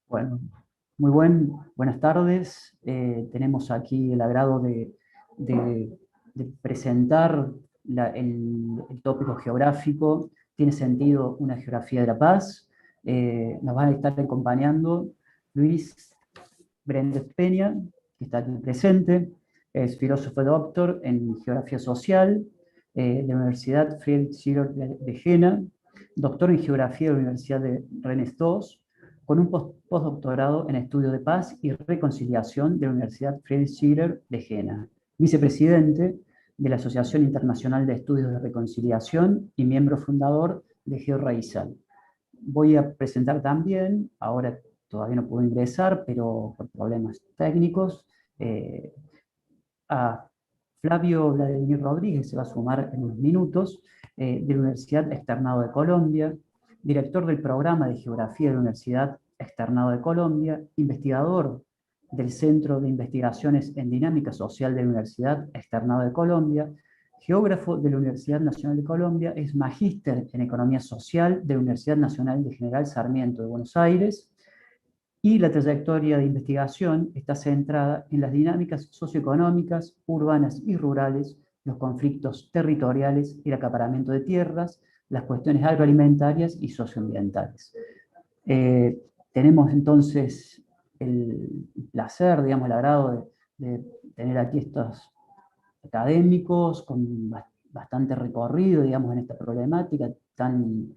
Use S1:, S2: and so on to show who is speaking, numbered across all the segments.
S1: Bueno, buenas tardes. Tenemos aquí el agrado de- de presentar el tópico geográfico. Tiene sentido una geografía de la paz. Nos van a estar acompañando Luis Brendes Peña, que está aquí presente. Es filósofo doctor en geografía social de la Universidad Friedrich Schiller de Jena, doctor en geografía de la Universidad de Rennes II, con un postdoctorado en estudio de paz y reconciliación de la Universidad Friedrich Schiller de Jena, vicepresidente de la Asociación Internacional de Estudios de Reconciliación y miembro fundador de GeoRaízal. Voy a presentar también, ahora todavía no puedo ingresar, pero por problemas técnicos, eh, a Flavio Vladimir Rodríguez, se va a sumar en unos minutos, de la Universidad Externado de Colombia, director del programa de Geografía de la Universidad Externado de Colombia, investigador del Centro de Investigaciones en Dinámica Social de la Universidad Externado de Colombia, geógrafo de la Universidad Nacional de Colombia, es magíster en Economía Social de la Universidad Nacional de General Sarmiento de Buenos Aires, y la trayectoria de investigación está centrada en las dinámicas socioeconómicas, urbanas y rurales, los conflictos territoriales y el acaparamiento de tierras, las cuestiones agroalimentarias y socioambientales. Eh, Tenemos entonces el placer, digamos, el agrado de tener aquí estos académicos con bastante recorrido, digamos, en esta problemática tan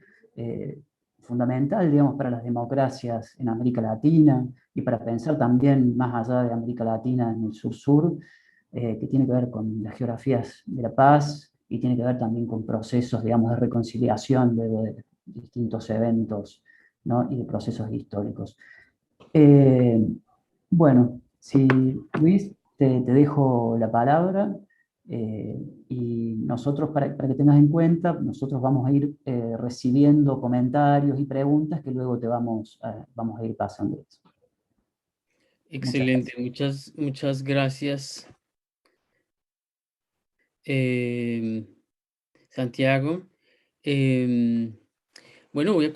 S1: fundamental, digamos, para las democracias en América Latina y para pensar también más allá de América Latina en el sur-sur, que tiene que ver con las geografías de la paz y tiene que ver también con procesos, digamos, de reconciliación luego de distintos eventos, ¿no? Y de procesos históricos. Eh, bueno, si Luis, te dejo la palabra, eh, y nosotros, para que tengas en cuenta, nosotros vamos a ir recibiendo comentarios y preguntas que luego vamos a ir pasando. Muchas
S2: Excelente,
S1: gracias.
S2: muchas gracias, em, Santiago. Em, bueno, voy a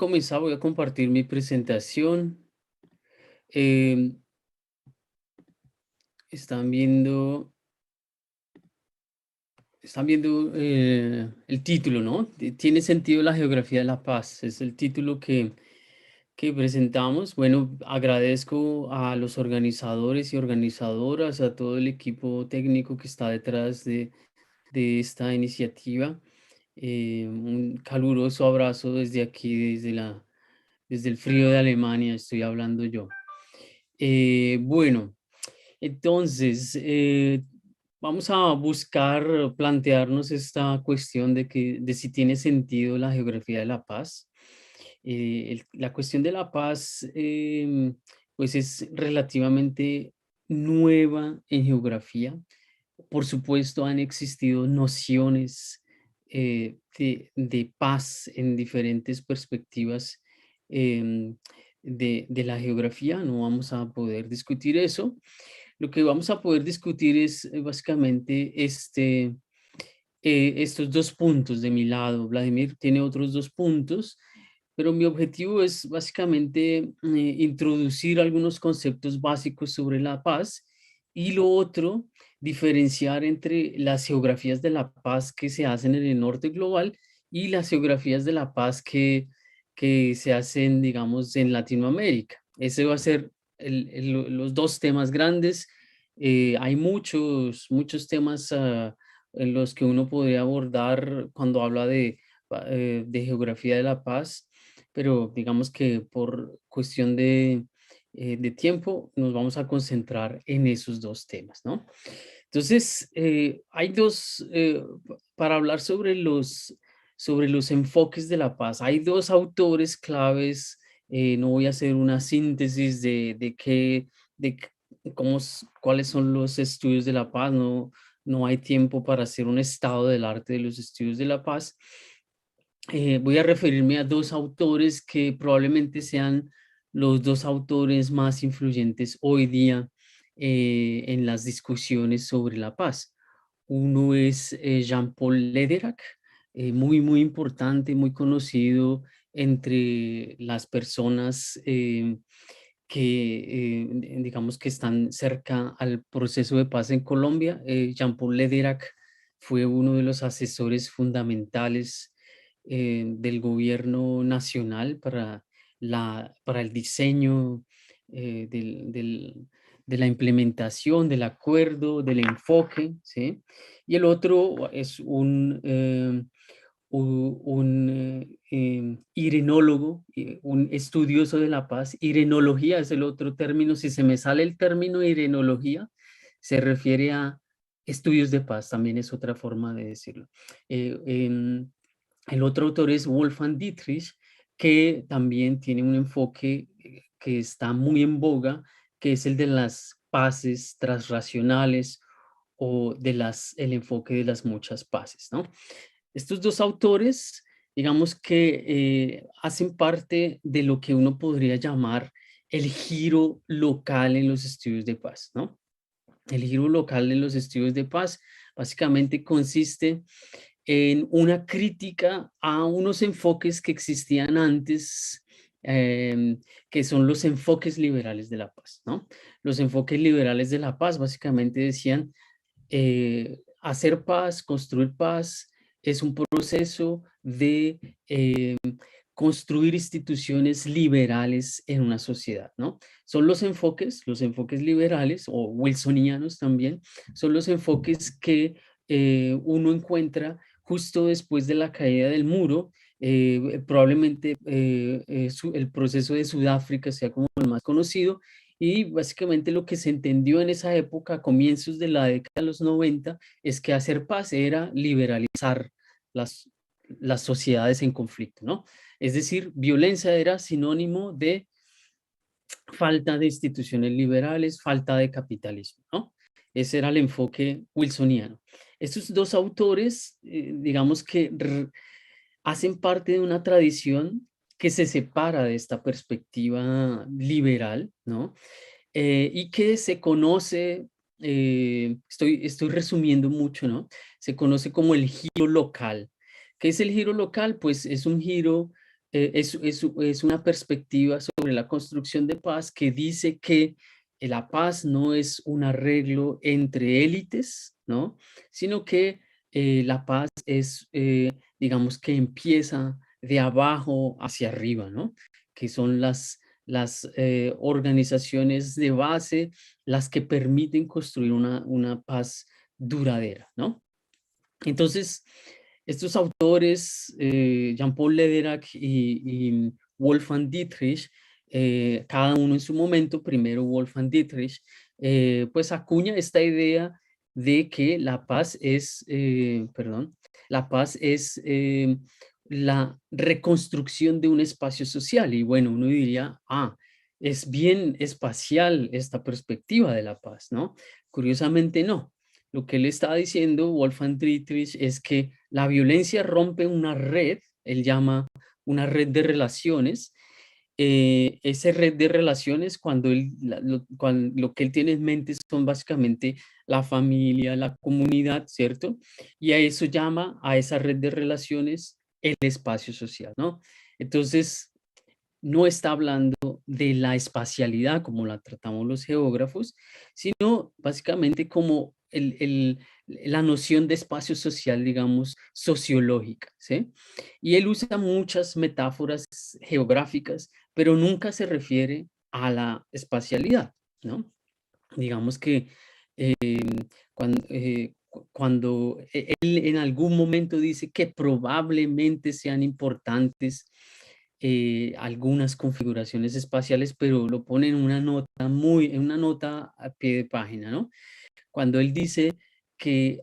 S2: compartir mi presentación. Em, están viendo, están viendo el título, ¿no? Tiene sentido la geografía de la paz, es el título que presentamos. Bueno, agradezco a los organizadores y organizadoras, a todo el equipo técnico que está detrás de esta iniciativa. Un caluroso abrazo desde aquí, desde el frío de Alemania, estoy hablando yo. Bueno, entonces, vamos a buscar plantearnos esta cuestión de si tiene sentido la geografía de la paz. La cuestión de la paz, pues es relativamente nueva en geografía. Por supuesto, han existido nociones de paz en diferentes perspectivas de la geografía. No vamos a poder discutir eso. Lo que vamos a poder discutir es básicamente estos dos puntos de mi lado. Vladimir tiene otros dos puntos, pero mi objetivo es básicamente introducir algunos conceptos básicos sobre la paz y lo otro, diferenciar entre las geografías de la paz que se hacen en el norte global y las geografías de la paz que se hacen, digamos, en Latinoamérica. Ese va a ser los dos temas grandes. Hay muchos temas en los que uno podría abordar cuando habla de geografía de la paz, pero digamos que por cuestión de tiempo nos vamos a concentrar en esos dos temas, ¿no? Entonces, hay para hablar sobre los enfoques de la paz, hay dos autores claves. No voy a hacer una síntesis de cuáles son los estudios de la paz. No hay tiempo para hacer un estado del arte de los estudios de la paz. Voy a referirme a dos autores que probablemente sean los dos autores más influyentes hoy día en las discusiones sobre la paz. Uno es Jean-Paul Lederach, muy importante, muy conocido entre las personas digamos que están cerca al proceso de paz en Colombia. Jean-Paul Lederac fue uno de los asesores fundamentales del gobierno nacional para el diseño de la implementación, del acuerdo, del enfoque, ¿sí? Y el otro es un irenólogo, un estudioso de la paz. Irenología es el otro término. Si se me sale el término irenología, se refiere a estudios de paz, también es otra forma de decirlo. El otro autor es Wolfgang Dietrich, que también tiene un enfoque que está muy en boga, que es el de las paces transracionales o el enfoque de las muchas paces, ¿no? Estos dos autores, digamos que hacen parte de lo que uno podría llamar el giro local en los estudios de paz, ¿no? El giro local en los estudios de paz básicamente consiste en una crítica a unos enfoques que existían antes, que son los enfoques liberales de la paz, ¿no? Los enfoques liberales de la paz básicamente decían hacer paz, construir paz, es un proceso de construir instituciones liberales en una sociedad, ¿no? Son los enfoques liberales o wilsonianos también, son los enfoques que uno encuentra justo después de la caída del muro. Probablemente el proceso de Sudáfrica sea como el más conocido, y básicamente lo que se entendió en esa época, a comienzos de la década de los 90, es que hacer paz era liberalizar las, las sociedades en conflicto, ¿no? Es decir, violencia era sinónimo de falta de instituciones liberales, falta de capitalismo, ¿no? Ese era el enfoque wilsoniano. Estos dos autores, digamos que hacen parte de una tradición que se separa de esta perspectiva liberal, ¿no? Y que se conoce, estoy resumiendo mucho, ¿no? Se conoce como el giro local. ¿Qué es el giro local? Pues es un giro, es una perspectiva sobre la construcción de paz que dice que la paz no es un arreglo entre élites, ¿no? Sino que la paz es, digamos que empieza de abajo hacia arriba, ¿no? Que son las organizaciones de base, las que permiten construir una paz duradera, ¿no? Entonces, estos autores, Jean-Paul Lederac y Wolfgang Dietrich, cada uno en su momento, primero Wolfgang Dietrich, pues acuña esta idea de que la paz es, la paz es la reconstrucción de un espacio social. Y bueno, uno diría, es bien espacial esta perspectiva de la paz, ¿no? Curiosamente no. Lo que él está diciendo, Wolfgang Dietrich, es que la violencia rompe una red, él llama una red de relaciones. Esa red de relaciones, cuando lo que él tiene en mente son básicamente la familia, la comunidad, ¿cierto? Y a eso llama, a esa red de relaciones, el espacio social, ¿no? Entonces, no está hablando de la espacialidad como la tratamos los geógrafos, sino básicamente como la noción de espacio social, digamos, sociológica, ¿sí? Y él usa muchas metáforas geográficas, pero nunca se refiere a la espacialidad, ¿no? Digamos que cuando él en algún momento dice que probablemente sean importantes algunas configuraciones espaciales, pero lo pone en una nota a pie de página, ¿no? Cuando él dice que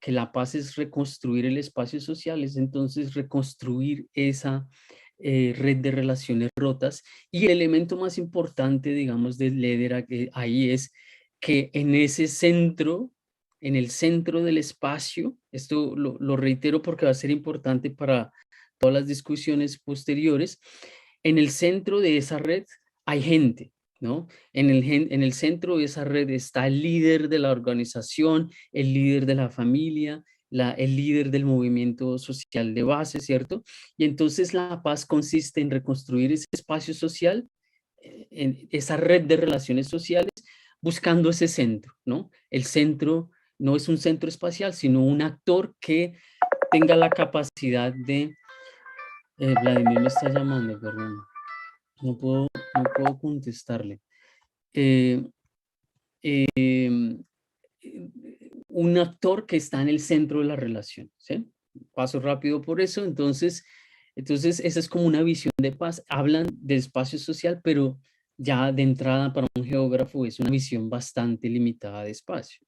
S2: la paz es reconstruir el espacio social, es entonces reconstruir esa red de relaciones rotas. Y el elemento más importante, digamos, de Leder ahí es que en ese centro, en el centro del espacio, esto lo reitero porque va a ser importante para todas las discusiones posteriores, en el centro de esa red hay gente, ¿no? En el centro de esa red está el líder de la organización, el líder de la familia, el líder del movimiento social de base, ¿cierto? Y entonces la paz consiste en reconstruir ese espacio social en esa red de relaciones sociales, buscando ese centro, ¿no? El centro no es un centro espacial, sino un actor que tenga la capacidad de... Vladimir me está llamando, perdón. No puedo contestarle. Eh, eh, un actor que está en el centro de la relación, ¿sí? Paso rápido por eso. Entonces esa es como una visión de paz. Hablan de espacio social, pero ya de entrada para un geógrafo es una visión bastante limitada de espacio.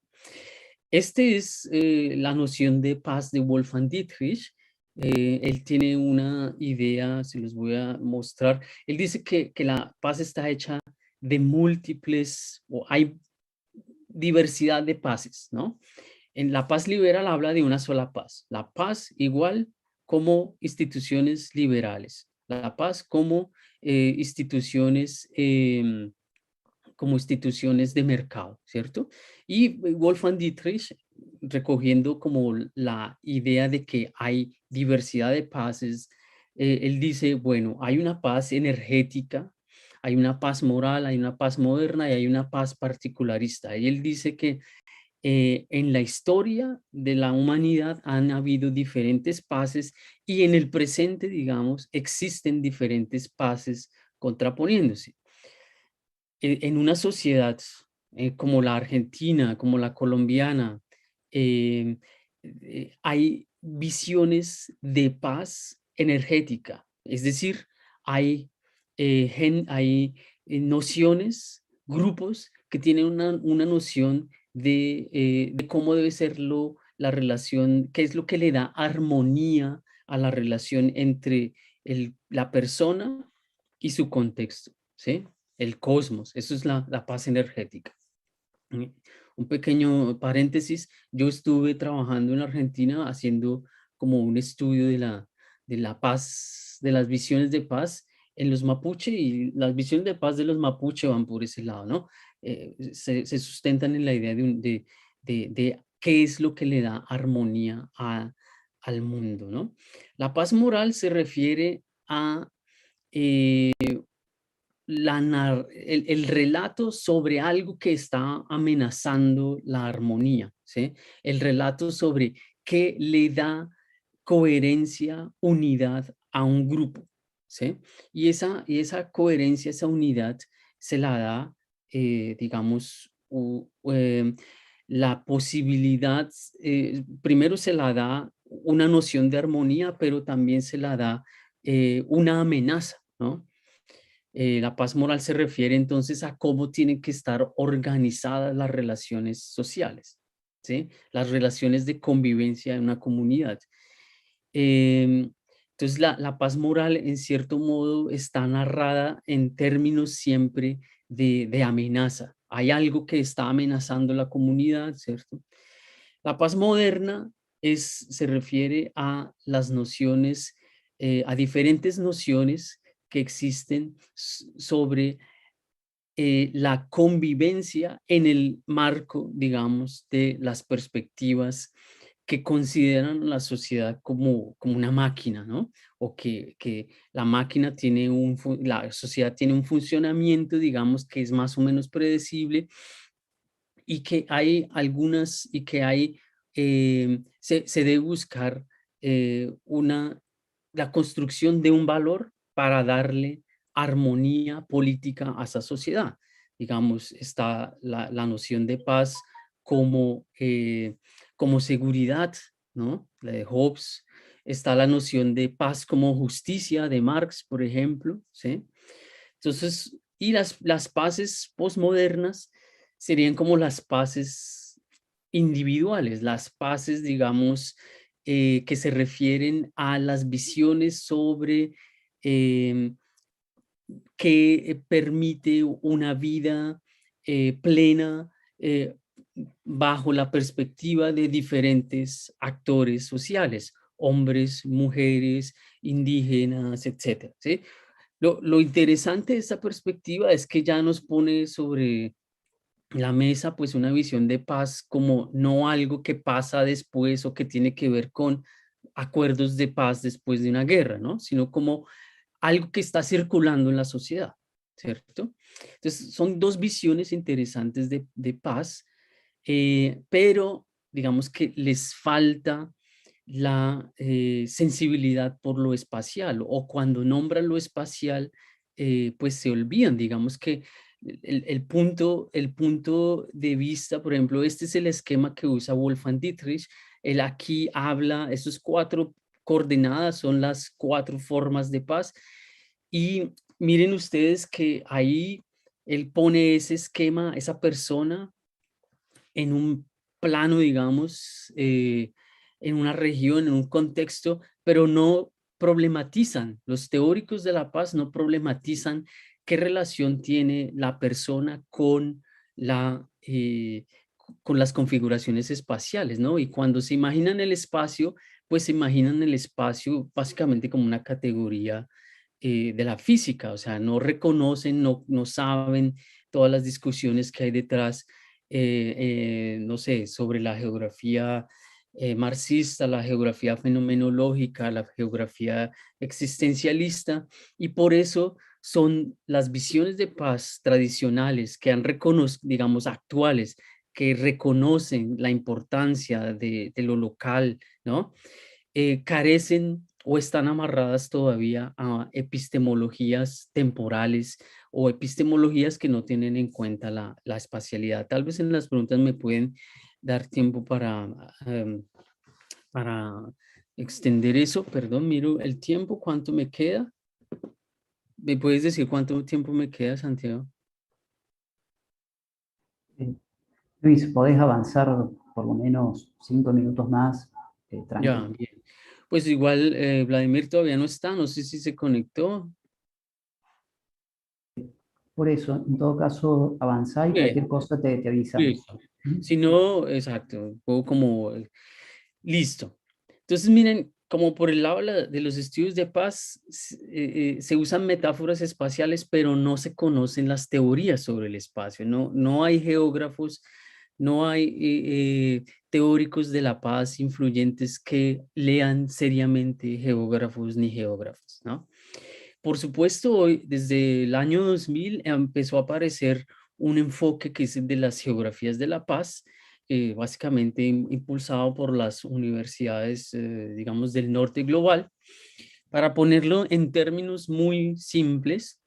S2: Este es la noción de paz de Wolfgang Dietrich. Él tiene una idea, se los voy a mostrar. Él dice que la paz está hecha de múltiples, o hay diversidad de paces, ¿no? En la paz liberal habla de una sola paz. La paz igual como instituciones liberales. La paz instituciones, como instituciones de mercado, ¿cierto? Y Wolfgang Dietrich, recogiendo como la idea de que hay diversidad de paces, él dice, bueno, hay una paz energética, hay una paz moral, hay una paz moderna y hay una paz particularista. Y él dice que en la historia de la humanidad han habido diferentes paces y en el presente, digamos, existen diferentes paces contraponiéndose. En una sociedad como la argentina, como la colombiana, eh, hay visiones de paz energética, es decir, hay nociones, grupos que tienen una noción de cómo debe ser la relación, qué es lo que le da armonía a la relación entre la persona y su contexto, ¿sí? El cosmos, eso es la paz energética. Un pequeño paréntesis, yo estuve trabajando en Argentina haciendo como un estudio de la paz, de las visiones de paz en los mapuche, y las visiones de paz de los mapuche van por ese lado, ¿no? Se sustentan en la idea de qué es lo que le da armonía al mundo, ¿no? La paz moral se refiere a eh, el relato sobre algo que está amenazando la armonía, ¿sí? El relato sobre qué le da coherencia, unidad a un grupo, ¿sí? Y esa coherencia, esa unidad se la da, digamos, la posibilidad, primero se la da una noción de armonía, pero también se la da una amenaza, ¿no? La paz moral se refiere entonces a cómo tienen que estar organizadas las relaciones sociales, ¿sí? Las relaciones de convivencia en una comunidad. Em, entonces, la paz moral, en cierto modo, está narrada en términos siempre de amenaza. Hay algo que está amenazando la comunidad, ¿cierto? La paz moderna se refiere a las nociones, a diferentes nociones que existen sobre la convivencia en el marco, digamos, de las perspectivas que consideran la sociedad como una máquina, ¿no? O que la máquina tiene la sociedad tiene un funcionamiento, digamos, que es más o menos predecible, y que hay algunas, y que hay, se debe buscar la construcción de un valor para darle armonía política a esa sociedad. Digamos, está la noción de paz como seguridad, ¿no? La de Hobbes. Está la noción de paz como justicia de Marx, por ejemplo, ¿sí? Entonces, y las paces posmodernas serían como las paces individuales, las paces, digamos, que se refieren a las visiones sobre em, que permite una vida plena, bajo la perspectiva de diferentes actores sociales, hombres, mujeres, indígenas, etcétera, ¿sí? Lo interesante de esta perspectiva es que ya nos pone sobre la mesa pues una visión de paz como no algo que pasa después o que tiene que ver con acuerdos de paz después de una guerra, ¿no? Sino como algo que está circulando en la sociedad. ¿cierto? Entonces, son dos visiones interesantes de paz, pero digamos que les falta la sensibilidad por lo espacial, o cuando nombran lo espacial, pues se olvidan, digamos que el punto de vista, por ejemplo, este es el esquema que usa Wolfgang Dietrich. Él aquí habla, esos 4 coordenadas son las 4 formas de paz, y miren ustedes que ahí él pone ese esquema, esa persona en un plano, digamos, en una región, en un contexto, pero no problematizan. Los teóricos de la paz no problematizan qué relación tiene la persona con con las configuraciones espaciales, ¿no? Y cuando se imaginan el espacio, pues se imaginan el espacio básicamente como una categoría de la física, o sea, no reconocen, no saben todas las discusiones que hay detrás, no sé, sobre la geografía marxista, la geografía fenomenológica, la geografía existencialista, y por eso son las visiones de paz tradicionales que han reconocido, digamos, actuales, que reconocen la importancia de lo local, ¿no? Carecen o están amarradas todavía a epistemologías temporales o epistemologías que no tienen en cuenta la espacialidad. Tal vez en las preguntas me pueden dar tiempo para extender eso. Perdón, miro el tiempo, ¿cuánto me queda? ¿Me puedes decir cuánto tiempo me queda, Santiago?
S1: Eh, Luis, podés avanzar por lo menos 5 minutos más,
S2: Ya,
S1: tranquilo.
S2: bien. Pues igual Vladimir todavía no está, no sé si se conectó.
S1: Por eso, en todo caso, avanzá y
S2: Bien,
S1: cualquier cosa te avisamos.
S2: listo.
S1: ¿Mm?
S2: Si no, exacto, puedo como, listo. Entonces, miren, como por el lado de los estudios de paz, se usan metáforas espaciales, pero no se conocen las teorías sobre el espacio. No hay geógrafos, no hay teóricos de la paz influyentes que lean seriamente geógrafos ni geógrafos, ¿no? Por supuesto, hoy, desde el año 2000 empezó a aparecer un enfoque que es el de las geografías de la paz, básicamente impulsado por las universidades, digamos, del norte global. Para ponerlo en términos muy simples,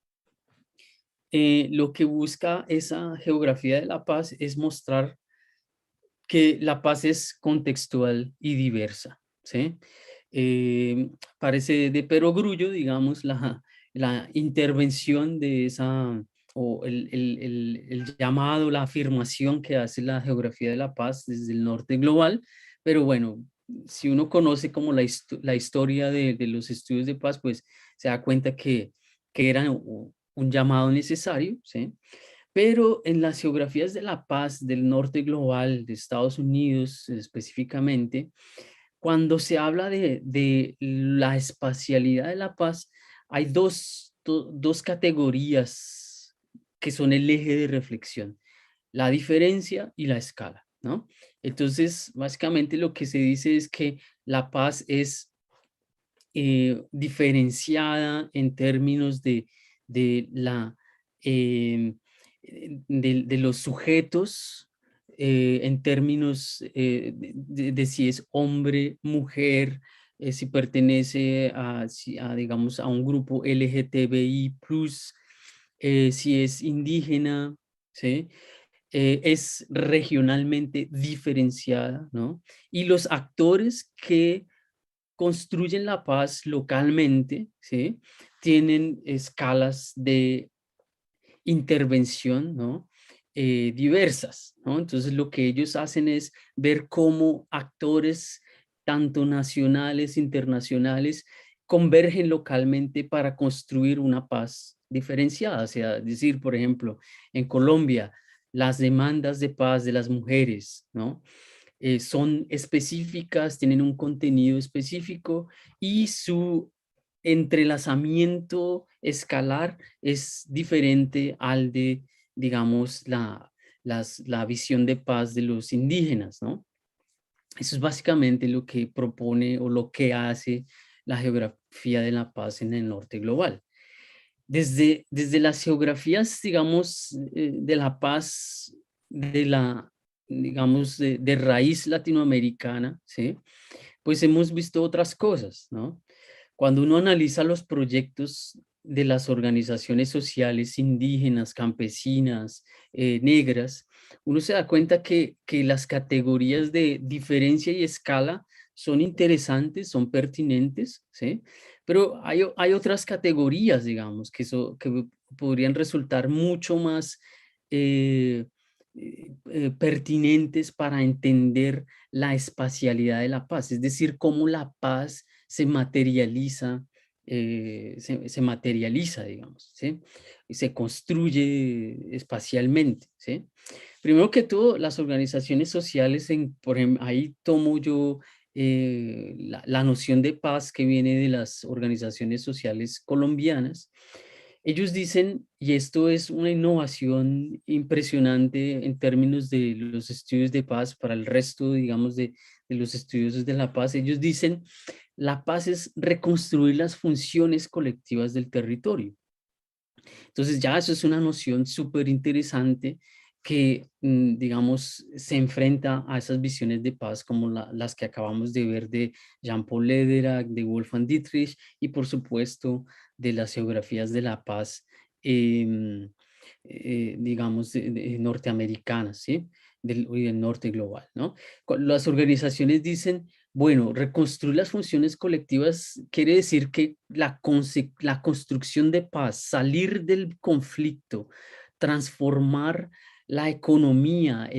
S2: lo que busca esa geografía de la paz es mostrar que la paz es contextual y diversa, ¿sí? Eh, Parece de perogrullo, digamos, la intervención de esa, o el llamado, la afirmación que hace la geografía de la paz desde el norte global, pero bueno, si uno conoce como la historia de los estudios de paz, pues se da cuenta que era un llamado necesario, ¿sí? Pero en las geografías de la paz del norte global, de Estados Unidos específicamente, cuando se habla de la espacialidad de la paz, hay dos categorías que son el eje de reflexión: la diferencia y la escala, ¿no? Entonces, básicamente lo que se dice es que la paz es diferenciada en términos de de los sujetos, en términos de si es hombre, mujer, si pertenece digamos, a un grupo LGTBI+, si es indígena, ¿sí? Es regionalmente diferenciada, ¿no? Y los actores que construyen la paz localmente, ¿sí? Tienen escalas de intervención, ¿no? Diversas, ¿no? Entonces lo que ellos hacen es ver cómo actores, tanto nacionales, internacionales, convergen localmente para construir una paz diferenciada. O sea, decir, por ejemplo, en Colombia, las demandas de paz de las mujeres, ¿no? Son específicas, tienen un contenido específico, y su entrelazamiento escalar es diferente al de, digamos, la visión de paz de los indígenas, ¿no? Eso es básicamente lo que propone o lo que hace la geografía de la paz en el norte global. desde las geografías, digamos, de la paz, digamos, de raíz latinoamericana, ¿sí? Pues hemos visto otras cosas, ¿no? Cuando uno analiza los proyectos de las organizaciones sociales indígenas, campesinas, negras, uno se da cuenta que las categorías de diferencia y escala son interesantes, son pertinentes, ¿sí? Pero hay otras categorías, digamos, que podrían resultar mucho más eh, pertinentes para entender la espacialidad de la paz, es decir, cómo la paz se materializa, se materializa, digamos, ¿sí? Y se construye espacialmente, ¿sí? Primero que todo, las organizaciones sociales, por ejemplo, ahí tomo yo la noción de paz que viene de las organizaciones sociales colombianas. Ellos dicen, y esto es una innovación impresionante en términos de los estudios de paz para el resto, digamos, de los estudiosos de la paz, ellos dicen, la paz es reconstruir las funciones colectivas del territorio. Entonces ya eso es una noción súper interesante que, digamos, se enfrenta a esas visiones de paz como las que acabamos de ver de Jean-Paul Lederach, de Wolfgang Dietrich y por supuesto de las geografías de la paz, em, digamos, norteamericanas, ¿sí? Y del norte global, ¿no? Las organizaciones dicen, bueno, reconstruir las funciones colectivas quiere decir que la construcción de paz, salir del conflicto, transformar la economía,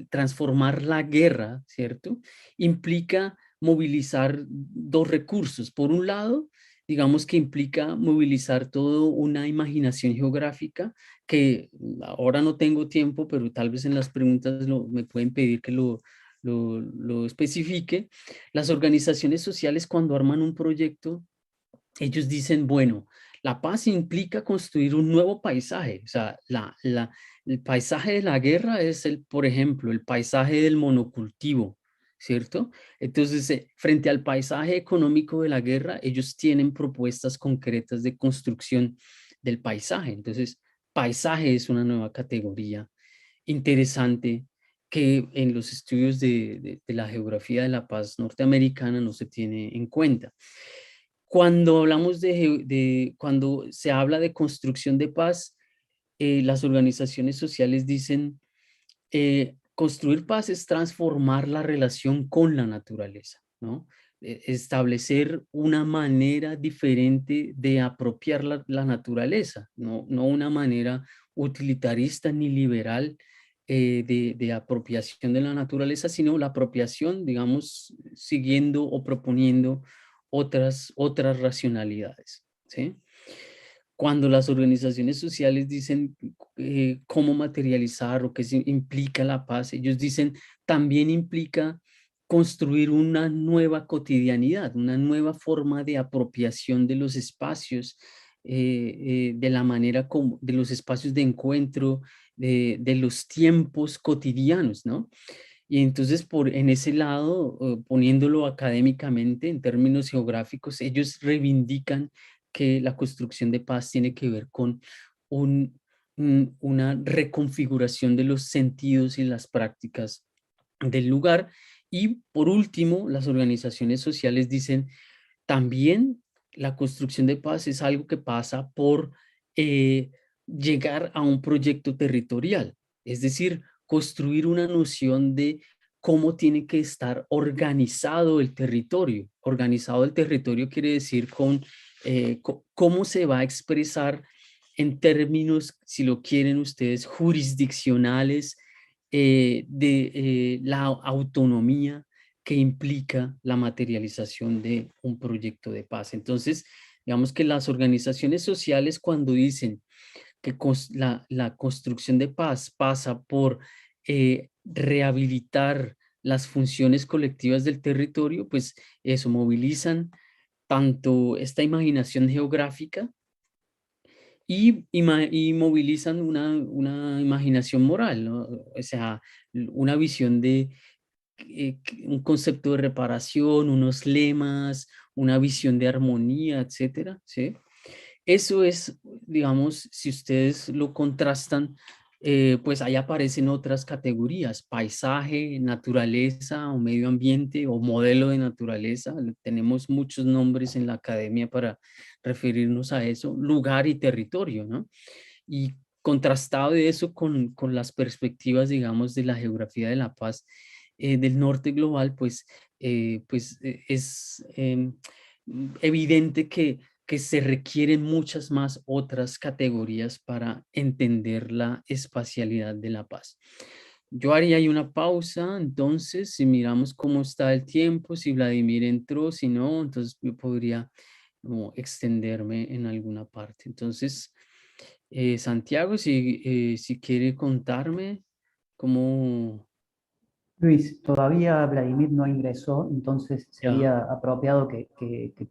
S2: transformar la guerra, ¿cierto? Implica movilizar dos recursos. Por un lado, digamos que implica movilizar toda una imaginación geográfica que ahora no tengo tiempo, pero tal vez en las preguntas me pueden pedir que lo especifique. Las organizaciones sociales cuando arman un proyecto, ellos dicen, bueno, la paz implica construir un nuevo paisaje. O sea, el paisaje de la guerra es, por ejemplo, el paisaje del monocultivo, ¿cierto? Entonces, frente al paisaje económico de la guerra, ellos tienen propuestas concretas de construcción del paisaje. Entonces, paisaje es una nueva categoría interesante que en los estudios de la geografía de la paz norteamericana no se tiene en cuenta. Cuando hablamos cuando se habla de construcción de paz, las organizaciones sociales dicen, construir paz es transformar la relación con la naturaleza, ¿no? Establecer una manera diferente de apropiar la naturaleza, no una manera utilitarista ni liberal de apropiación de la naturaleza, sino la apropiación, digamos, siguiendo o proponiendo otras racionalidades, ¿sí? Cuando las organizaciones sociales dicen cómo materializar o qué implica la paz, ellos dicen también implica construir una nueva cotidianidad, una nueva forma de apropiación de los espacios, de la manera como, de los espacios de encuentro, de los tiempos cotidianos, ¿no? Y entonces en ese lado, poniéndolo académicamente en términos geográficos, ellos reivindican que la construcción de paz tiene que ver con una reconfiguración de los sentidos y las prácticas del lugar. Y por último, las organizaciones sociales dicen también la construcción de paz es algo que pasa por eh, llegar a un proyecto territorial, es decir, construir una noción de cómo tiene que estar organizado el territorio. Organizado el territorio quiere decir cómo se va a expresar en términos, si lo quieren ustedes, jurisdiccionales, de la autonomía que implica la materialización de un proyecto de paz. Entonces, digamos que las organizaciones sociales cuando dicen que la construcción de paz pasa por rehabilitar las funciones colectivas del territorio, pues eso, movilizan tanto esta imaginación geográfica y movilizan una imaginación moral, ¿no? O sea, una visión de un concepto de reparación, unos lemas, una visión de armonía, etcétera, ¿sí? Eso es, digamos, si ustedes lo contrastan, pues ahí aparecen otras categorías: paisaje, naturaleza o medio ambiente o modelo de naturaleza. Tenemos muchos nombres en la academia para referirnos a eso: lugar y territorio, ¿no? Y contrastado de eso con las perspectivas, digamos, de la geografía de la paz del norte global, es evidente que se requieren muchas más otras categorías para entender la espacialidad de la paz. Yo haría ahí una pausa, entonces, si miramos cómo está el tiempo, si Vladimir entró, si no, entonces yo podría como extenderme en alguna parte. Entonces, Santiago, si quiere contarme cómo,
S1: Luis, todavía Vladimir no ingresó, entonces
S2: ya,
S1: sería apropiado que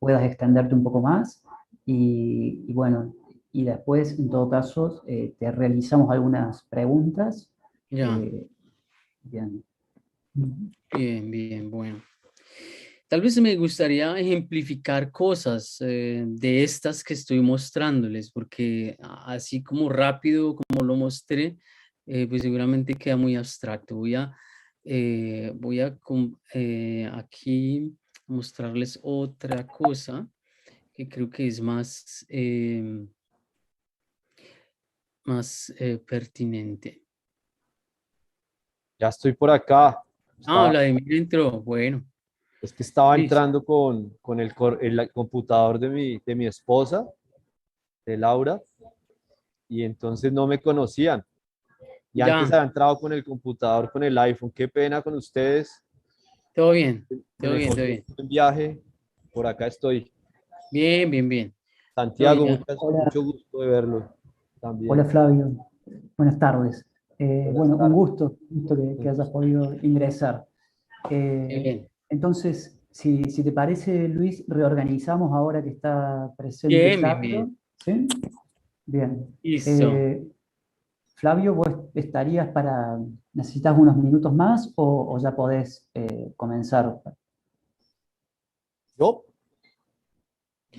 S1: puedas extenderte un poco más y bueno, y después, en todo caso, te realizamos algunas preguntas.
S2: ya,
S1: eh, bien.
S2: bien, bien, bueno. Tal vez me gustaría ejemplificar cosas de estas que estoy mostrándoles, porque así como rápido como lo mostré, pues seguramente queda muy abstracto. Voy a aquí mostrarles otra cosa que creo que es más pertinente.
S3: Ya estoy por acá.
S2: Ah,
S3: Estaba,
S2: Vladimir entró. Bueno,
S3: es que estaba
S2: listo.
S3: entrando con el computador de mi esposa, de Laura, y entonces no me conocían. Y antes
S2: Ya,
S3: había entrado con el computador, con el iPhone. Qué pena con ustedes.
S2: todo bien,
S3: Se
S2: todo
S3: me
S2: bien, todo
S3: cogió
S2: bien.
S3: un viaje. Por acá estoy.
S2: Bien, bien, bien. No,
S3: Santiago,
S2: ya.
S1: Hola,
S3: mucho gusto de verlo también.
S1: hola Flavio, buenas tardes.
S3: Buenas
S1: Bueno, un
S3: tardes.
S1: gusto que hayas podido ingresar.
S2: Qué
S1: Eh,
S2: bien.
S1: entonces, si te parece, Luis, reorganizamos ahora que está presente
S2: Bien, bien, bien.
S1: Flavio, ¿sí? Bien.
S2: Listo.
S1: Eh, Flavio, ¿vos estarías necesitas unos minutos más o ya podés comenzar?
S3: ¿Yo?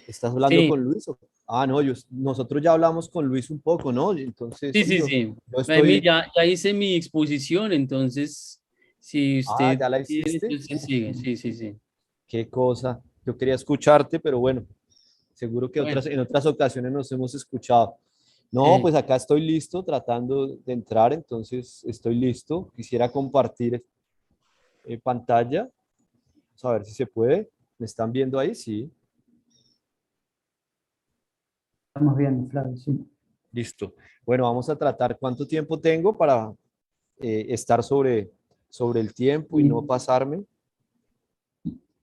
S3: ¿Estás hablando
S2: Sí,
S3: con Luis? Ah, no, nosotros ya hablamos con Luis un poco, ¿no? Entonces,
S2: sí,
S3: sí,
S2: sí, sí.
S3: yo
S2: Vladimir,
S3: estoy.
S2: ya hice mi exposición, entonces, si
S3: Ah,
S2: usted
S3: ¿ya la
S2: quiere,
S3: hiciste?
S2: entonces sigue. Sí, sí, sí.
S3: Qué cosa. Yo quería escucharte, pero bueno, seguro que
S2: Bueno,
S3: en otras ocasiones nos hemos escuchado. No,
S2: sí.
S3: pues acá estoy listo, tratando de entrar, entonces estoy listo. Quisiera compartir pantalla. Vamos a ver si se puede. ¿Me están viendo ahí? Sí.
S1: Estamos bien, Flavio, sí.
S3: Listo. Bueno, vamos a tratar cuánto tiempo tengo para estar sobre el tiempo y no
S1: Y
S3: pasarme.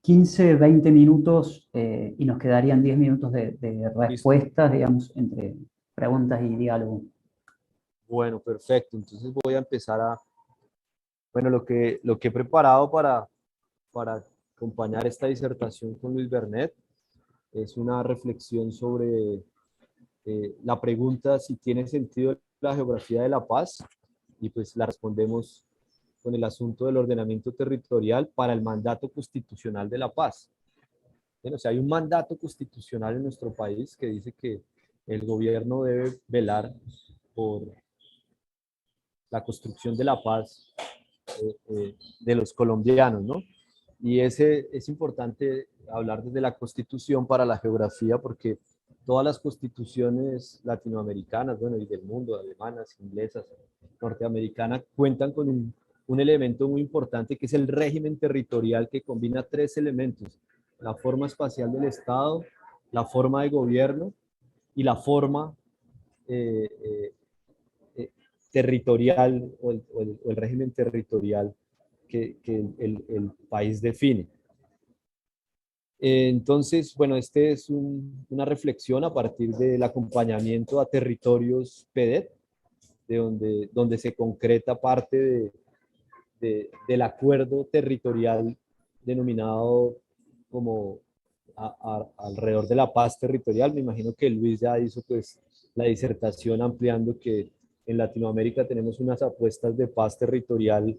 S1: 15, 20 minutos y nos quedarían 10 minutos de
S3: Listo.
S1: respuestas, digamos, entre preguntas y diálogo.
S3: Bueno, perfecto. Entonces voy a empezar bueno, lo que he preparado para acompañar esta disertación con Luis Bernet es una reflexión sobre la pregunta si tiene sentido la geografía de la paz y pues la respondemos con el asunto del ordenamiento territorial para el mandato constitucional de la paz. Bueno, o sea, hay un mandato constitucional en nuestro país que dice que el gobierno debe velar por la construcción de la paz de los colombianos, ¿no? Y ese es importante hablar desde la Constitución para la geografía, porque todas las constituciones latinoamericanas, bueno, y del mundo, alemanas, inglesas, norteamericanas, cuentan con un elemento muy importante que es el régimen territorial que combina tres elementos: la forma espacial del Estado, la forma de gobierno y la forma eh, eh, eh, territorial o el régimen territorial que el país define. Entonces, bueno, este es una reflexión a partir del acompañamiento a territorios PEDET, donde se concreta parte del acuerdo territorial denominado como alrededor de la paz territorial. Me imagino que Luis ya hizo pues la disertación ampliando que en Latinoamérica tenemos unas apuestas de paz territorial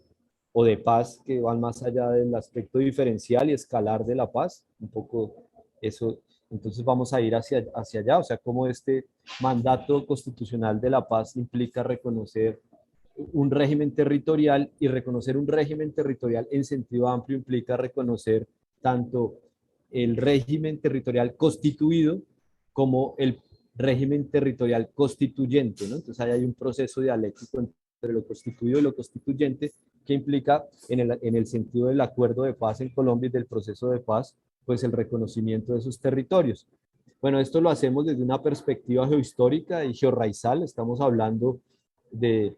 S3: o de paz que van más allá del aspecto diferencial y escalar de la paz. Un poco eso Entonces vamos a ir hacia allá, o sea, cómo este mandato constitucional de la paz implica reconocer un régimen territorial, y reconocer un régimen territorial en sentido amplio implica reconocer tanto el régimen territorial constituido como el régimen territorial constituyente, ¿no? Entonces ahí hay un proceso dialéctico entre lo constituido y lo constituyente que implica en el sentido del acuerdo de paz en Colombia y del proceso de paz, pues el reconocimiento de esos territorios. Bueno, esto lo hacemos desde una perspectiva geohistórica y georraizal. Estamos hablando de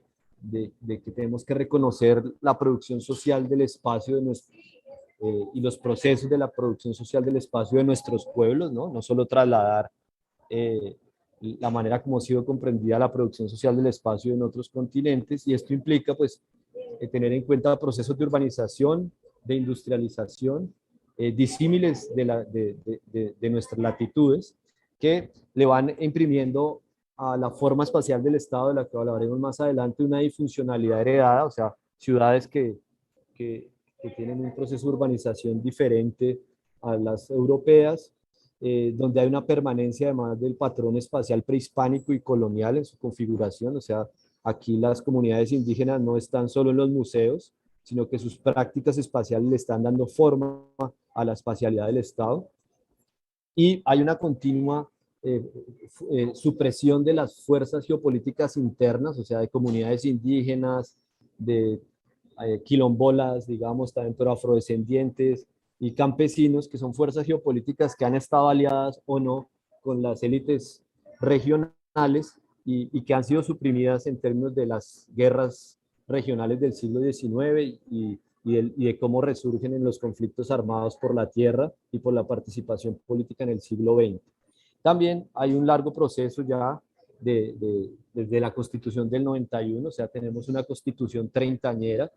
S3: que tenemos que reconocer la producción social del espacio de y los procesos de la producción social del espacio de nuestros pueblos, ¿no? No solo trasladar la manera como ha sido comprendida la producción social del espacio en otros continentes, y esto implica pues tener en cuenta procesos de urbanización, de industrialización, disímiles de nuestras latitudes, que le van imprimiendo a la forma espacial del Estado, de la que hablaremos más adelante, una disfuncionalidad heredada, o sea, ciudades que tienen un proceso de urbanización diferente a las europeas, donde hay una permanencia además del patrón espacial prehispánico y colonial en su configuración. O sea, aquí las comunidades indígenas no están solo en los museos, sino que sus prácticas espaciales le están dando forma a la espacialidad del Estado. Y hay una continua supresión de las fuerzas geopolíticas internas, o sea, de comunidades indígenas, de quilombolas, digamos, también, pero afrodescendientes y campesinos, que son fuerzas geopolíticas que han estado aliadas o no con las élites regionales y que han sido suprimidas en términos de las guerras regionales del siglo XIX y de cómo resurgen en los conflictos armados por la tierra y por la participación política en el siglo XX. También hay un largo proceso ya desde la Constitución del 91, o sea, tenemos una Constitución treintañera,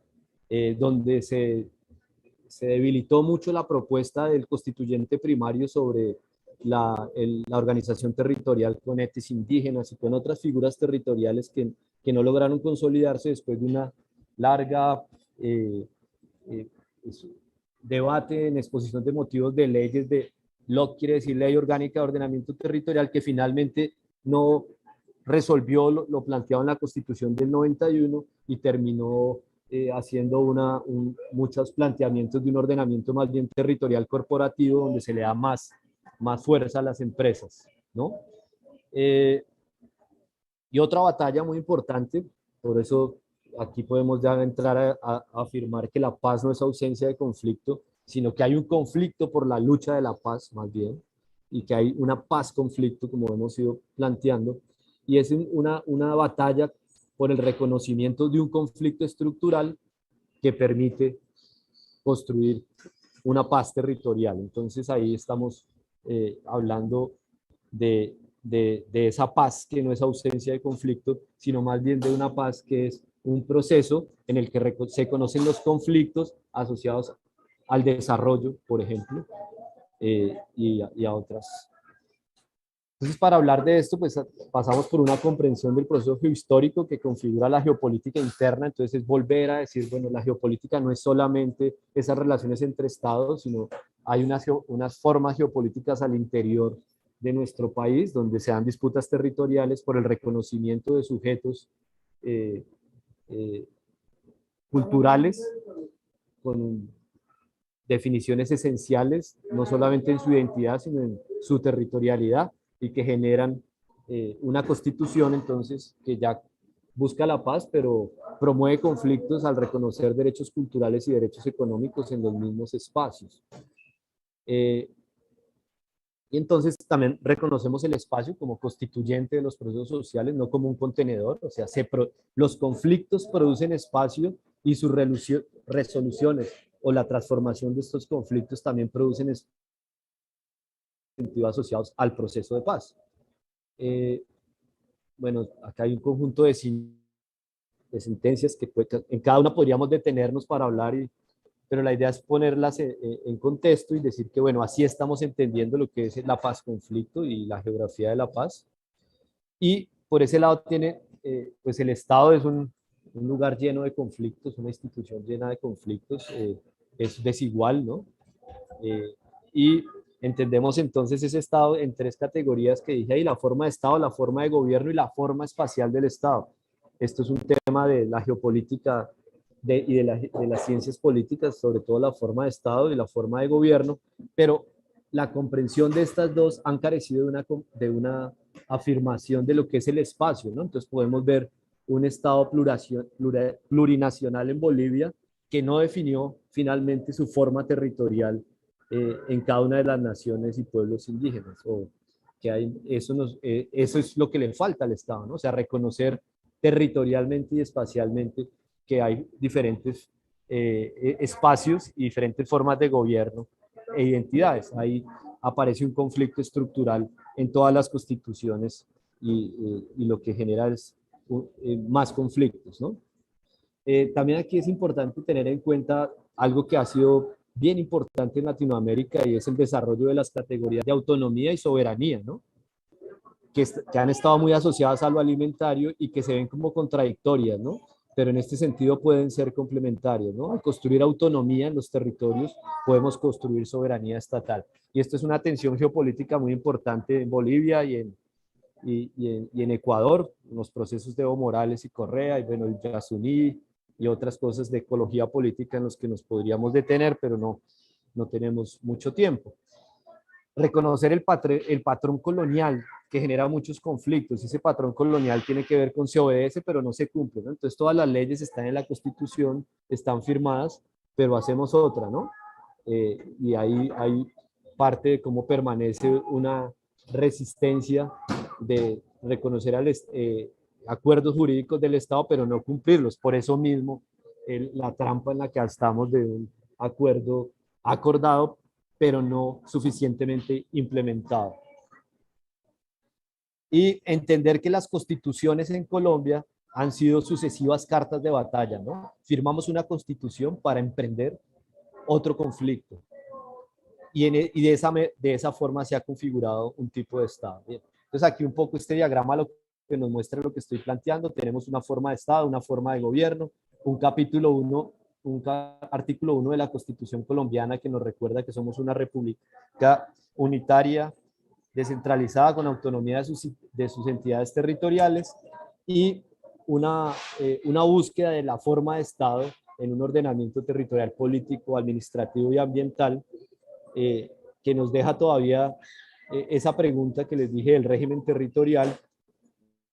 S3: donde se debilitó mucho la propuesta del constituyente primario sobre la organización territorial con etes indígenas y con otras figuras territoriales que no lograron consolidarse después de una larga eh, debate en exposición de motivos de leyes de Locke, quiere decir Ley Orgánica de Ordenamiento Territorial, que finalmente no resolvió lo planteado en la Constitución del 91 y terminó haciendo muchos planteamientos de un ordenamiento más bien territorial corporativo, donde se le da más fuerza a las empresas, ¿no? Y otra batalla muy importante, por eso aquí podemos ya entrar a afirmar que la paz no es ausencia de conflicto, sino que hay un conflicto por la lucha de la paz, más bien, y que hay una paz-conflicto, como hemos ido planteando, y es una batalla por el reconocimiento de un conflicto estructural que permite construir una paz territorial. Entonces ahí estamos hablando de esa paz que no es ausencia de conflicto, sino más bien de una paz que es un proceso en el que se conocen los conflictos asociados al desarrollo, por ejemplo, y a otras. Entonces, para hablar de esto, pues pasamos por una comprensión del proceso geohistórico que configura la geopolítica interna. Entonces, es volver a decir, bueno, la geopolítica no es solamente esas relaciones entre estados, sino hay unas formas geopolíticas al interior de nuestro país, donde se dan disputas territoriales por el reconocimiento de sujetos culturales con definiciones esenciales, no solamente en su identidad, sino en su territorialidad, y que generan una constitución entonces que ya busca la paz, pero promueve conflictos al reconocer derechos culturales y derechos económicos en los mismos espacios. Y entonces también reconocemos el espacio como constituyente de los procesos sociales, no como un contenedor. O sea, los conflictos producen espacio y sus resoluciones o la transformación de estos conflictos también producen sentido asociados al proceso de paz. Bueno, acá hay un conjunto de sentencias que en cada una podríamos detenernos para hablar, pero la idea es ponerlas en contexto y decir que, bueno, así estamos entendiendo lo que es la paz-conflicto y la geografía de la paz. Y por ese lado tiene, pues el Estado es un lugar lleno de conflictos, una institución llena de conflictos, es desigual, ¿no? Y Entendemos entonces ese Estado en tres categorías que dije ahí: la forma de Estado, la forma de gobierno y la forma espacial del Estado. Esto es un tema de la geopolítica y de las ciencias políticas, sobre todo la forma de Estado y la forma de gobierno, pero la comprensión de estas dos han carecido de una afirmación de lo que es el espacio, ¿no? Entonces podemos ver un Estado plurinacional en Bolivia que no definió finalmente su forma territorial en cada una de las naciones y pueblos indígenas. O que eso es lo que le falta al Estado, ¿no? O sea, reconocer territorialmente y espacialmente que hay diferentes espacios y diferentes formas de gobierno e identidades. Ahí aparece un conflicto estructural en todas las constituciones y lo que genera es más conflictos, ¿no? También aquí es importante tener en cuenta algo que ha sido bien importante en Latinoamérica, y es el desarrollo de las categorías de autonomía y soberanía, ¿no? Que han estado muy asociadas a lo alimentario y que se ven como contradictorias, ¿no? Pero en este sentido pueden ser complementarias, ¿no? Al construir autonomía en los territorios, podemos construir soberanía estatal. Y esto es una tensión geopolítica muy importante en Bolivia y en Ecuador, en los procesos de Evo Morales y Correa, y bueno, el Yasuní y otras cosas de ecología política en los que nos podríamos detener, pero no tenemos mucho tiempo. Reconocer el patrón colonial que genera muchos conflictos. Ese patrón colonial tiene que ver con se obedece, pero no se cumple, ¿no? Entonces todas las leyes están en la Constitución, están firmadas, pero hacemos otra, ¿no? Y ahí hay parte de cómo permanece una resistencia de reconocer acuerdos jurídicos del Estado, pero no cumplirlos. Por eso mismo, la trampa en la que estamos de un acuerdo acordado, pero no suficientemente implementado. Y entender que las constituciones en Colombia han sido sucesivas cartas de batalla, ¿no? Firmamos una constitución para emprender otro conflicto. Y de esa forma se ha configurado un tipo de Estado. Bien. Entonces aquí un poco este diagrama lo que nos muestra lo que estoy planteando. Tenemos una forma de Estado, una forma de gobierno, un capítulo 1, artículo 1 de la Constitución colombiana que nos recuerda que somos una república unitaria, descentralizada, con autonomía de sus entidades territoriales, y una búsqueda de la forma de Estado en un ordenamiento territorial, político, administrativo y ambiental, que nos deja todavía esa pregunta que les dije del régimen territorial,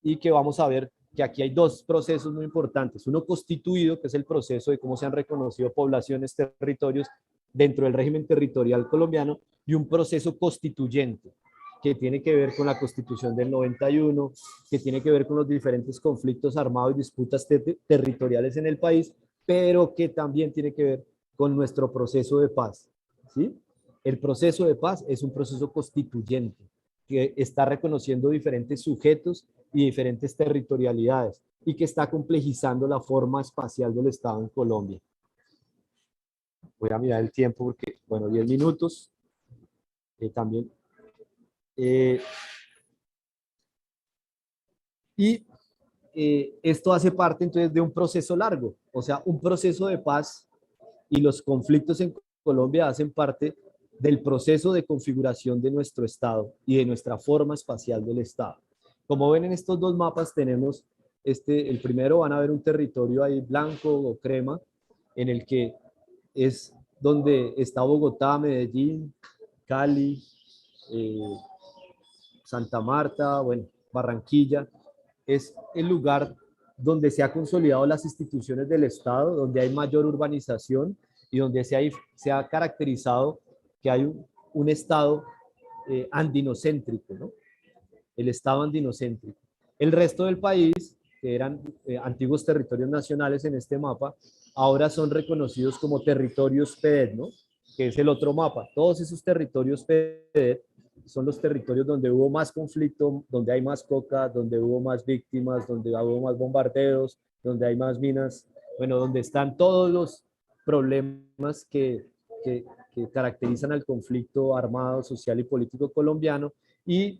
S3: y que vamos a ver que aquí hay dos procesos muy importantes. Uno constituido, que es el proceso de cómo se han reconocido poblaciones, territorios dentro del régimen territorial colombiano, y un proceso constituyente, que tiene que ver con la Constitución del 91, que tiene que ver con los diferentes conflictos armados y disputas territoriales en el país, pero que también tiene que ver con nuestro proceso de paz, ¿sí? El proceso de paz es un proceso constituyente que está reconociendo diferentes sujetos y diferentes territorialidades, y que está complejizando la forma espacial del Estado en Colombia. Voy a mirar el tiempo porque, bueno, 10 minutos. También. Esto hace parte entonces de un proceso largo, o sea, un proceso de paz, y los conflictos en Colombia hacen parte del proceso de configuración de nuestro Estado y de nuestra forma espacial del Estado. Como ven en estos dos mapas tenemos, el primero van a ver un territorio ahí blanco o crema, en el que es donde está Bogotá, Medellín, Cali, Santa Marta, bueno, Barranquilla. Es el lugar donde se han consolidado las instituciones del Estado, donde hay mayor urbanización y donde se ha caracterizado que hay un Estado andinocéntrico, ¿no? El Estado andinocéntrico. El resto del país, que eran antiguos territorios nacionales en este mapa, ahora son reconocidos como territorios PEDET, ¿no? Que es el otro mapa. Todos esos territorios PEDET son los territorios donde hubo más conflicto, donde hay más coca, donde hubo más víctimas, donde hubo más bombardeos, donde hay más minas, bueno, donde están todos los problemas que caracterizan al conflicto armado, social y político colombiano. Y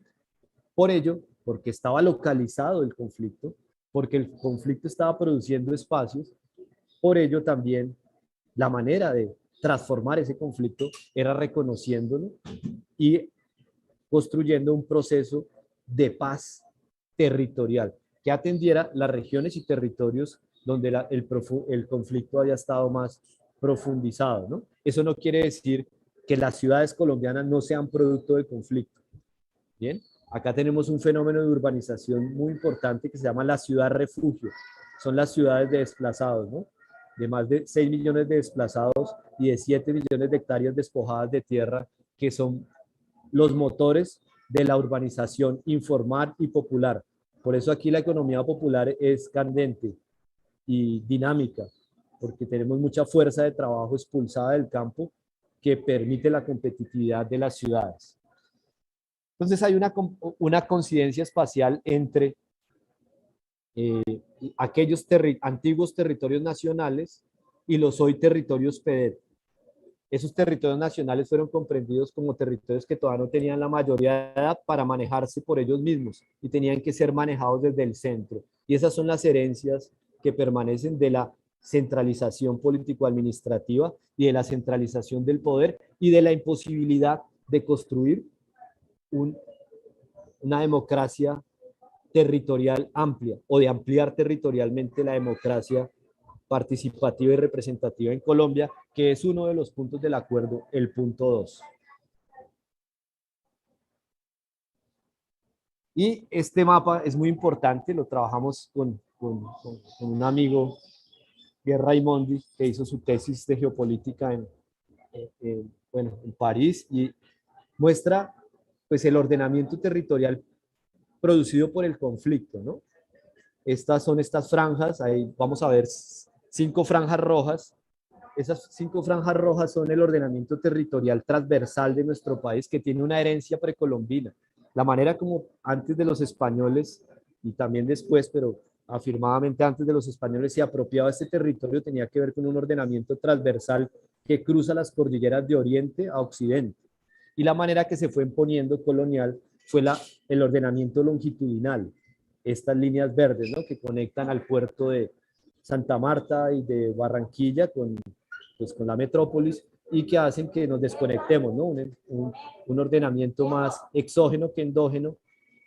S3: por ello, porque estaba localizado el conflicto, porque el conflicto estaba produciendo espacios, por ello también la manera de transformar ese conflicto era reconociéndolo y construyendo un proceso de paz territorial que atendiera las regiones y territorios donde el conflicto haya estado más profundizado, ¿no? Eso no quiere decir que las ciudades colombianas no sean producto del conflicto. Bien, acá tenemos un fenómeno de urbanización muy importante que se llama la ciudad refugio. Son las ciudades de desplazados, ¿no? De más de 6 millones de desplazados y de 7 millones de hectáreas despojadas de tierra, que son los motores de la urbanización informal y popular. Por eso aquí la economía popular es candente y dinámica, porque tenemos mucha fuerza de trabajo expulsada del campo que permite la competitividad de las ciudades. Entonces hay una coincidencia espacial entre aquellos antiguos territorios nacionales y los hoy territorios PEDET. Esos territorios nacionales fueron comprendidos como territorios que todavía no tenían la mayoría de edad para manejarse por ellos mismos y tenían que ser manejados desde el centro. Y esas son las herencias que permanecen de la centralización político-administrativa y de la centralización del poder y de la imposibilidad de construir una democracia territorial amplia o de ampliar territorialmente la democracia participativa y representativa en Colombia, que es uno de los puntos del acuerdo, el punto 2. Y este mapa es muy importante, lo trabajamos con un amigo, Pierre Raimondi, que hizo su tesis de geopolítica en París, y muestra pues el ordenamiento territorial producido por el conflicto, ¿no? Estas son estas franjas, ahí vamos a ver 5 franjas rojas. Esas 5 franjas rojas son el ordenamiento territorial transversal de nuestro país, que tiene una herencia precolombina. La manera como antes de los españoles, y también después, pero afirmadamente antes de los españoles, se apropiaba este territorio tenía que ver con un ordenamiento transversal que cruza las cordilleras de oriente a occidente. Y la manera que se fue imponiendo colonial fue el ordenamiento longitudinal. Estas líneas verdes, ¿no?, que conectan al puerto de Santa Marta y de Barranquilla con la metrópolis y que hacen que nos desconectemos, ¿no? Un ordenamiento más exógeno que endógeno.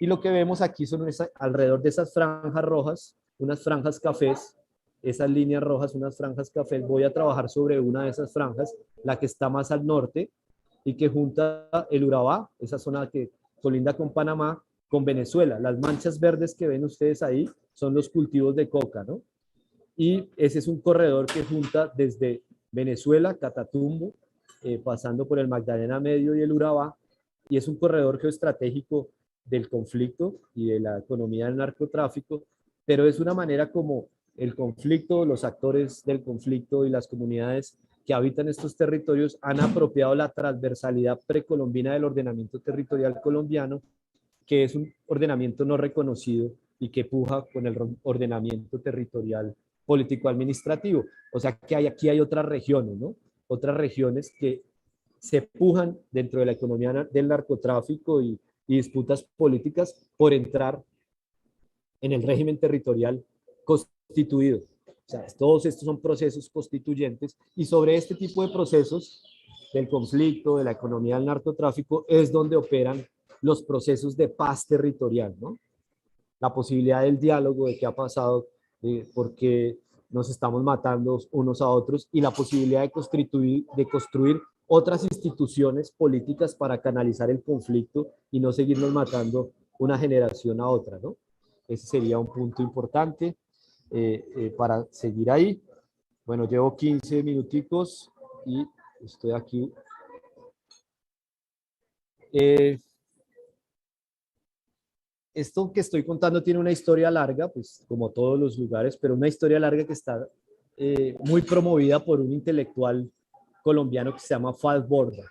S3: Y lo que vemos aquí son alrededor de esas franjas rojas, unas franjas cafés, esas líneas rojas, unas franjas cafés. Voy a trabajar sobre una de esas franjas, la que está más al norte y que junta el Urabá, esa zona que colinda con Panamá, con Venezuela. Las manchas verdes que ven ustedes ahí son los cultivos de coca, ¿no? Y ese es un corredor que junta desde Venezuela, Catatumbo, pasando por el Magdalena Medio y el Urabá, y es un corredor geoestratégico del conflicto y de la economía del narcotráfico, pero es una manera como el conflicto, los actores del conflicto y las comunidades que habitan estos territorios han apropiado la transversalidad precolombina del ordenamiento territorial colombiano, que es un ordenamiento no reconocido y que puja con el ordenamiento territorial político-administrativo. O sea que aquí hay otras regiones, ¿no? Otras regiones que se pujan dentro de la economía del narcotráfico y disputas políticas por entrar en el régimen territorial constituido. O sea, todos estos son procesos constituyentes y sobre este tipo de procesos del conflicto, de la economía del narcotráfico, es donde operan los procesos de paz territorial, ¿no? La posibilidad del diálogo, de qué ha pasado, por qué nos estamos matando unos a otros, y la posibilidad de construir otras instituciones políticas para canalizar el conflicto y no seguirnos matando una generación a otra, ¿no? Ese sería un punto importante para seguir ahí. Bueno, llevo 15 minuticos y estoy aquí. Esto que estoy contando tiene una historia larga, pues como todos los lugares, pero una historia larga que está muy promovida por un intelectual colombiano que se llama Fals Borda.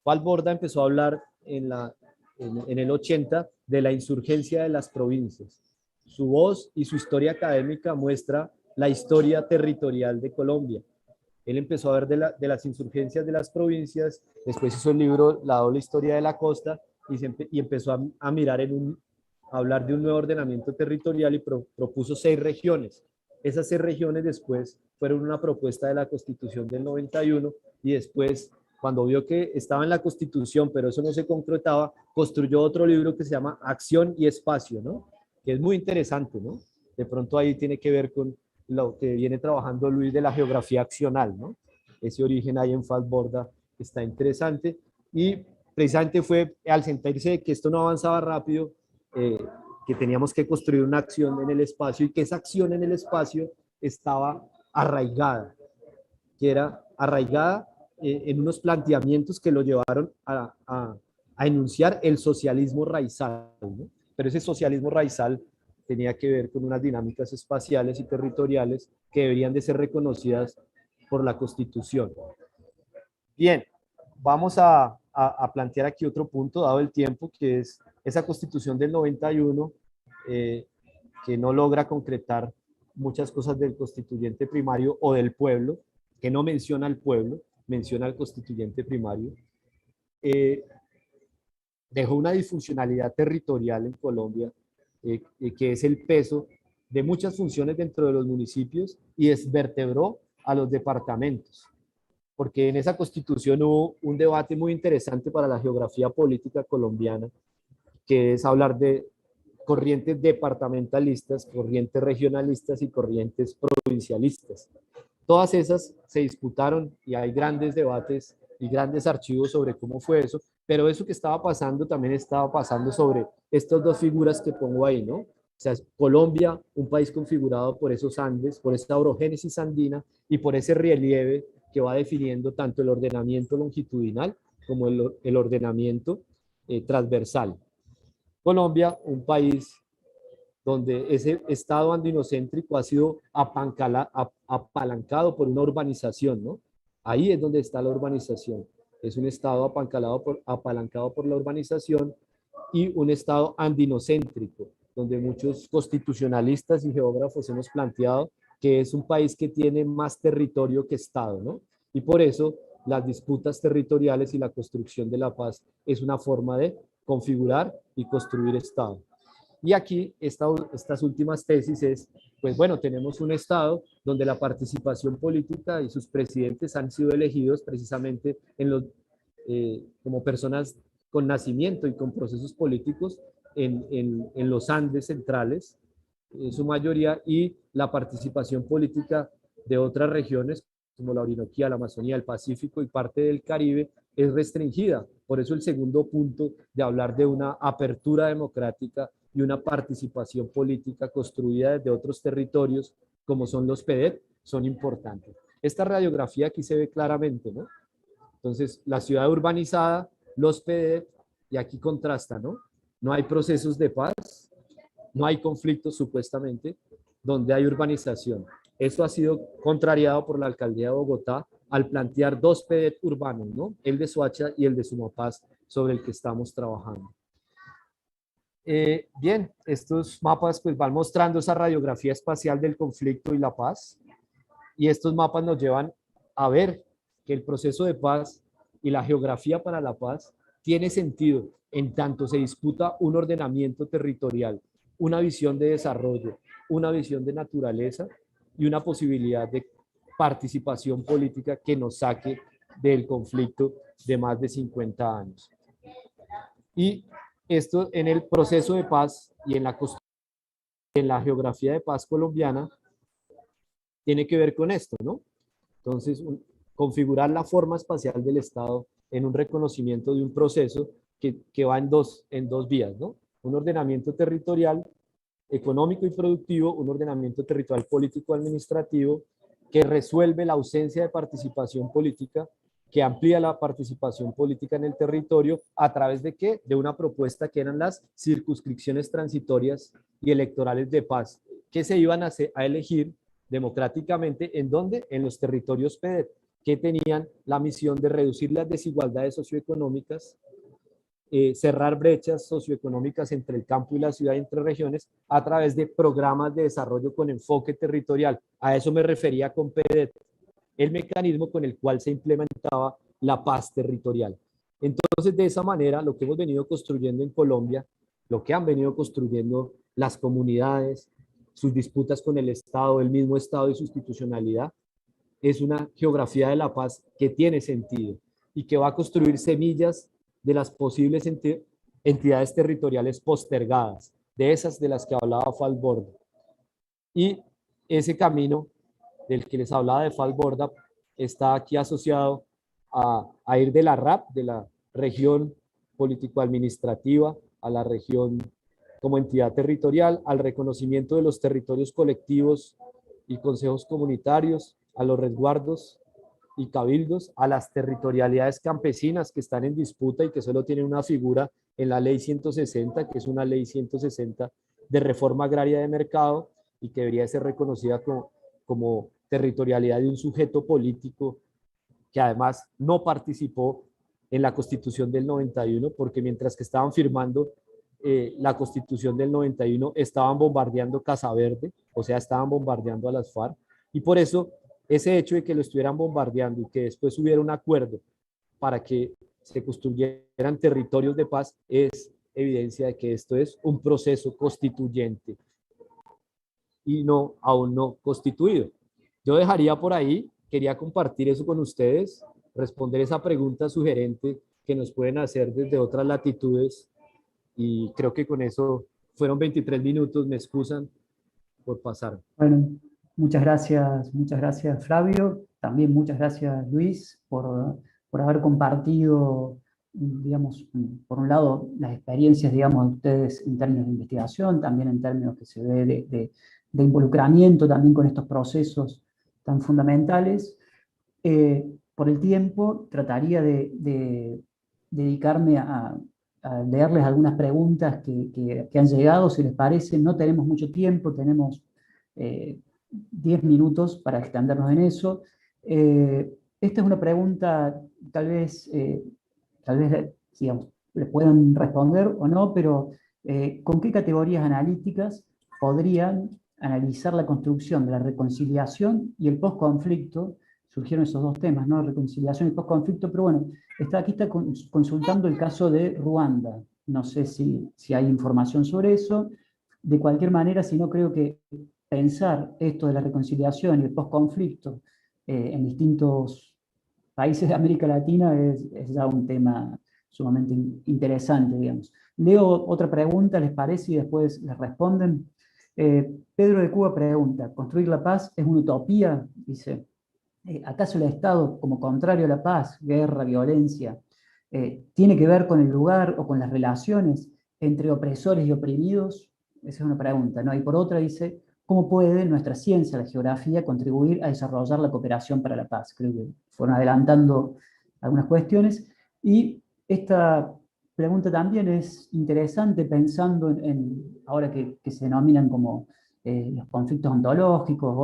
S3: Fals Borda empezó a hablar en el 80 de la insurgencia de las provincias. Su voz y su historia académica muestra la historia territorial de Colombia. Él empezó a ver de las insurgencias de las provincias, después hizo el libro La doble historia de la costa y empezó a mirar a hablar de un nuevo ordenamiento territorial y propuso 6 regiones. Esas 6 regiones después fueron una propuesta de la Constitución del 91 y después, cuando vio que estaba en la Constitución, pero eso no se concretaba, construyó otro libro que se llama Acción y Espacio, ¿no? Que es muy interesante, ¿no? De pronto ahí tiene que ver con lo que viene trabajando Luis de la geografía accional, ¿no? Ese origen ahí en Falsborda está interesante y precisamente fue al sentirse de que esto no avanzaba rápido, que teníamos que construir una acción en el espacio y que esa acción en el espacio estaba arraigada, que era arraigada en unos planteamientos que lo llevaron a enunciar el socialismo raizal, ¿no? Pero ese socialismo raizal tenía que ver con unas dinámicas espaciales y territoriales que deberían de ser reconocidas por la Constitución. Bien, vamos a plantear aquí otro punto, dado el tiempo, que es esa Constitución del 91, que no logra concretar muchas cosas del constituyente primario o del pueblo, que no menciona al pueblo, menciona al constituyente primario. Dejó una disfuncionalidad territorial en Colombia, que es el peso de muchas funciones dentro de los municipios y desvertebró a los departamentos. Porque en esa constitución hubo un debate muy interesante para la geografía política colombiana, que es hablar de corrientes departamentalistas, corrientes regionalistas y corrientes provincialistas. Todas esas se disputaron y hay grandes debates y grandes archivos sobre cómo fue eso, pero eso que estaba pasando también estaba pasando sobre estas dos figuras que pongo ahí, ¿no? O sea, Colombia, un país configurado por esos Andes, por esa orogénesis andina y por ese relieve que va definiendo tanto el ordenamiento longitudinal como el ordenamiento transversal. Colombia, un país donde ese estado andinocéntrico ha sido apalancado por una urbanización, ¿no? Ahí es donde está la urbanización. Es un estado apalancado por la urbanización y un estado andinocéntrico, donde muchos constitucionalistas y geógrafos hemos planteado que es un país que tiene más territorio que estado, ¿no? Y por eso las disputas territoriales y la construcción de la paz es una forma de configurar y construir estado. Y aquí estas últimas tesis es, pues bueno, tenemos un estado donde la participación política y sus presidentes han sido elegidos precisamente como personas con nacimiento y con procesos políticos en los Andes centrales, en su mayoría, y la participación política de otras regiones como la Orinoquía, la Amazonía, el Pacífico y parte del Caribe es restringida. Por eso el segundo punto de hablar de una apertura democrática y una participación política construida desde otros territorios, como son los PEDET, son importantes. Esta radiografía aquí se ve claramente, ¿no? Entonces, la ciudad urbanizada, los PEDET, y aquí contrasta, ¿no? No hay procesos de paz, no hay conflictos supuestamente, donde hay urbanización. Eso ha sido contrariado por la alcaldía de Bogotá al plantear dos PEDET urbanos, ¿no? El de Soacha y el de Sumapaz, sobre el que estamos trabajando. Bien, estos mapas pues van mostrando esa radiografía espacial del conflicto y la paz, y estos mapas nos llevan a ver que el proceso de paz y la geografía para la paz tiene sentido en tanto se disputa un ordenamiento territorial, una visión de desarrollo, una visión de naturaleza y una posibilidad de participación política que nos saque del conflicto de más de 50 años. Y esto en el proceso de paz y en la geografía de paz colombiana tiene que ver con esto, ¿no? Entonces, configurar la forma espacial del Estado en un reconocimiento de un proceso que va en dos vías, ¿no? Un ordenamiento territorial, económico y productivo, un ordenamiento territorial político-administrativo que resuelve la ausencia de participación política, que amplía la participación política en el territorio a través de ¿qué? De una propuesta que eran las circunscripciones transitorias y electorales de paz, que se iban a elegir democráticamente, ¿en dónde? En los territorios PEDET, que tenían la misión de reducir las desigualdades socioeconómicas, cerrar brechas socioeconómicas entre el campo y la ciudad y entre regiones a través de programas de desarrollo con enfoque territorial. A eso me refería con PEDET, el mecanismo con el cual se implementaba la paz territorial. Entonces, de esa manera, lo que hemos venido construyendo en Colombia, lo que han venido construyendo las comunidades, sus disputas con el Estado, el mismo Estado y su institucionalidad, es una geografía de la paz que tiene sentido y que va a construir semillas de las posibles entidades territoriales postergadas, de esas de las que hablaba Falborda. Y ese camino del que les hablaba de Falborda está aquí asociado a ir de la RAP, de la región político-administrativa, a la región como entidad territorial, al reconocimiento de los territorios colectivos y consejos comunitarios, a los resguardos y cabildos, a las territorialidades campesinas que están en disputa y que solo tienen una figura en la ley 160, que es una ley 160 de reforma agraria de mercado y que debería ser reconocida como territorialidad de un sujeto político que además no participó en la Constitución del 91, porque mientras que estaban firmando la Constitución del 91, estaban bombardeando Casa Verde, o sea, estaban bombardeando a las FARC, y por eso ese hecho de que lo estuvieran bombardeando y que después hubiera un acuerdo para que se construyeran territorios de paz es evidencia de que esto es un proceso constituyente y no, aún no constituido. Yo dejaría por ahí, quería compartir eso con ustedes, responder esa pregunta sugerente que nos pueden hacer desde otras latitudes, y creo que con eso fueron 23 minutos, me excusan por pasar.
S1: Bueno, muchas gracias Flavio, también muchas gracias Luis por haber compartido, digamos, por un lado las experiencias, digamos, de ustedes en términos de investigación, también en términos que se ve de involucramiento también con estos procesos tan fundamentales. Por el tiempo trataría de dedicarme a leerles algunas preguntas que han llegado, si les parece. No tenemos mucho tiempo, tenemos 10 minutos para extendernos en eso. Esta es una pregunta, tal vez digamos, le puedan responder o no, pero ¿con qué categorías analíticas podrían analizar la construcción de la reconciliación y el posconflicto? Surgieron esos dos temas, ¿no? Reconciliación y posconflicto, pero bueno, aquí está consultando el caso de Ruanda. No sé si hay información sobre eso. De cualquier manera, si no, creo que pensar esto de la reconciliación y el posconflicto en distintos países de América Latina es ya un tema sumamente interesante, digamos. Leo otra pregunta, ¿les parece? Y después les responden. Pedro de Cuba pregunta, ¿construir la paz es una utopía? Dice, ¿acaso el Estado, como contrario a la paz, guerra, violencia, tiene que ver con el lugar o con las relaciones entre opresores y oprimidos? Esa es una pregunta, ¿no? Y por otra dice, ¿cómo puede nuestra ciencia, la geografía, contribuir a desarrollar la cooperación para la paz? Creo que fueron adelantando algunas cuestiones. Y esta pregunta también es interesante pensando ahora que se denominan como los conflictos ontológicos,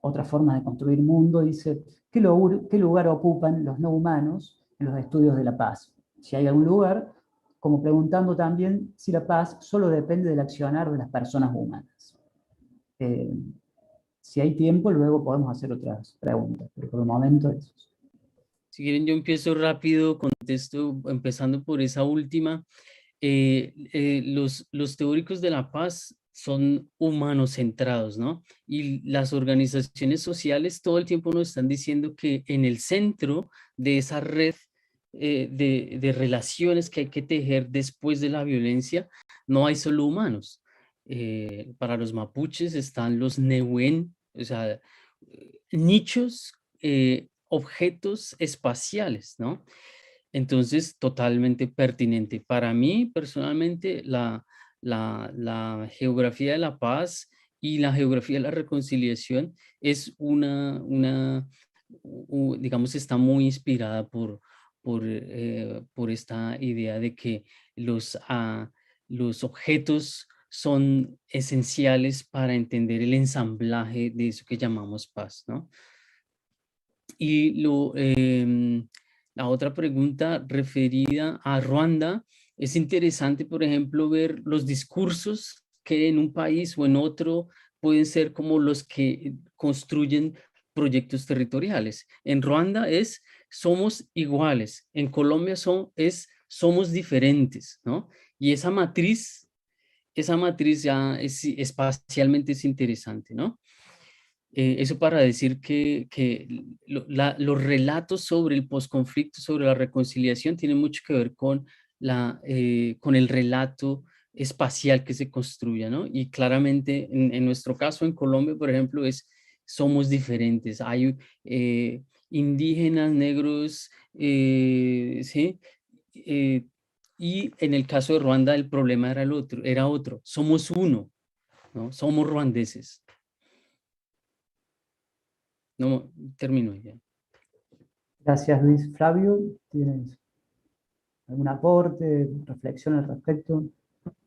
S1: otras formas de construir mundo. Dice, ¿qué lugar ocupan los no humanos en los estudios de la paz? Si hay algún lugar, como preguntando también si la paz solo depende del accionar de las personas humanas. Si hay tiempo, luego podemos hacer otras preguntas, pero por el momento eso.
S2: Si quieren, yo empiezo rápido, contesto, empezando por esa última. Los teóricos de la paz son humanos centrados, ¿no? Y las organizaciones sociales todo el tiempo nos están diciendo que en el centro de esa red de relaciones que hay que tejer después de la violencia, no hay solo humanos. Para los mapuches están los Nehuen, o sea, nichos, objetos espaciales, ¿no? Entonces, totalmente pertinente. Para mí, personalmente, la geografía de la paz y la geografía de la reconciliación es digamos, está muy inspirada por esta idea de que los objetos son esenciales para entender el ensamblaje de eso que llamamos paz, ¿no? Y la otra pregunta referida a Ruanda, es interesante, por ejemplo, ver los discursos que en un país o en otro pueden ser como los que construyen proyectos territoriales. En Ruanda es somos iguales, en Colombia somos diferentes, ¿no? Y esa matriz esa matriz ya espacialmente es interesante, ¿no? Eso para decir que los relatos sobre el posconflicto, sobre la reconciliación, tienen mucho que ver con el relato espacial que se construya, ¿no? Y claramente en nuestro caso, en Colombia, por ejemplo, somos diferentes. Hay indígenas, negros, ¿sí? Eh, y en el caso de Ruanda, el problema era otro. Somos uno, ¿no? Somos ruandeses. No, termino ya.
S1: Gracias, Luis. Flavio, ¿tienes algún aporte, reflexión al respecto?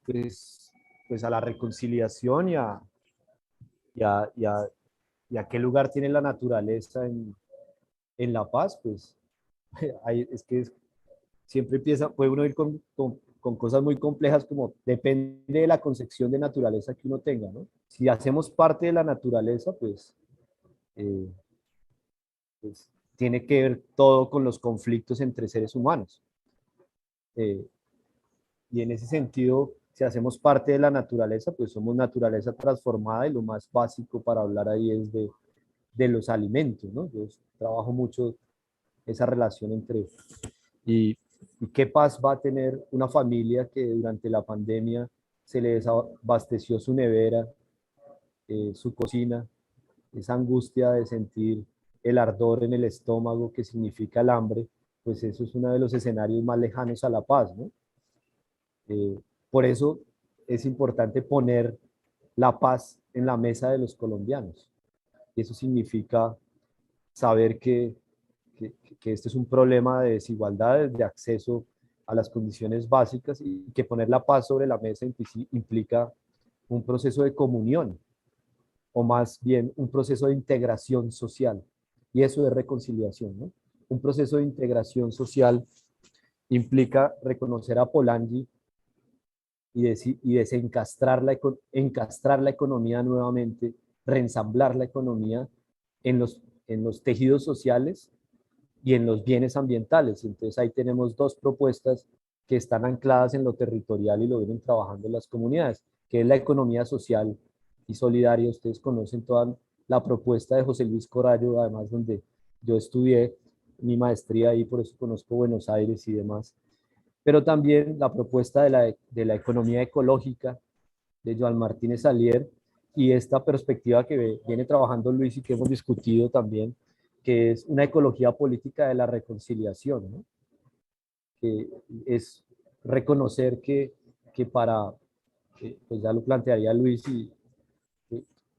S3: Pues, pues a la reconciliación y a, y a- y a qué lugar tiene la naturaleza en la paz, pues es que siempre empieza, puede uno ir con cosas muy complejas como depende de la concepción de naturaleza que uno tenga, ¿no? Si hacemos parte de la naturaleza, eh, pues tiene que ver todo con los conflictos entre seres humanos. Eh, y en ese sentido, si hacemos parte de la naturaleza, pues somos naturaleza transformada y lo más básico para hablar ahí es de los alimentos, ¿no? Yo trabajo mucho esa relación entre y, y qué paz va a tener una familia que durante la pandemia se le desabasteció su nevera, su cocina, esa angustia de sentir el ardor en el estómago que significa el hambre, pues eso es uno de los escenarios más lejanos a la paz, ¿no? Por eso es importante poner la paz en la mesa de los colombianos. Y eso significa saber que este es un problema de desigualdades, de acceso a las condiciones básicas y que poner la paz sobre la mesa implica un proceso de comunión o más bien un proceso de integración social. Y eso es reconciliación, ¿no? Un proceso de integración social implica reconocer a Polanyi y desencastrar encastrar la economía nuevamente, reensamblar la economía en los tejidos sociales y en los bienes ambientales. Entonces ahí tenemos dos propuestas que están ancladas en lo territorial y lo vienen trabajando las comunidades, que es la economía social y solidaria. Ustedes conocen toda la propuesta de José Luis Corallo, además donde yo estudié mi maestría ahí, por eso conozco Buenos Aires y demás. Pero también la propuesta de la economía ecológica de Joan Martínez Alier y esta perspectiva que viene trabajando Luis y que hemos discutido también, que es una ecología política de la reconciliación, ¿no? Que es reconocer que pues ya lo plantearía Luis,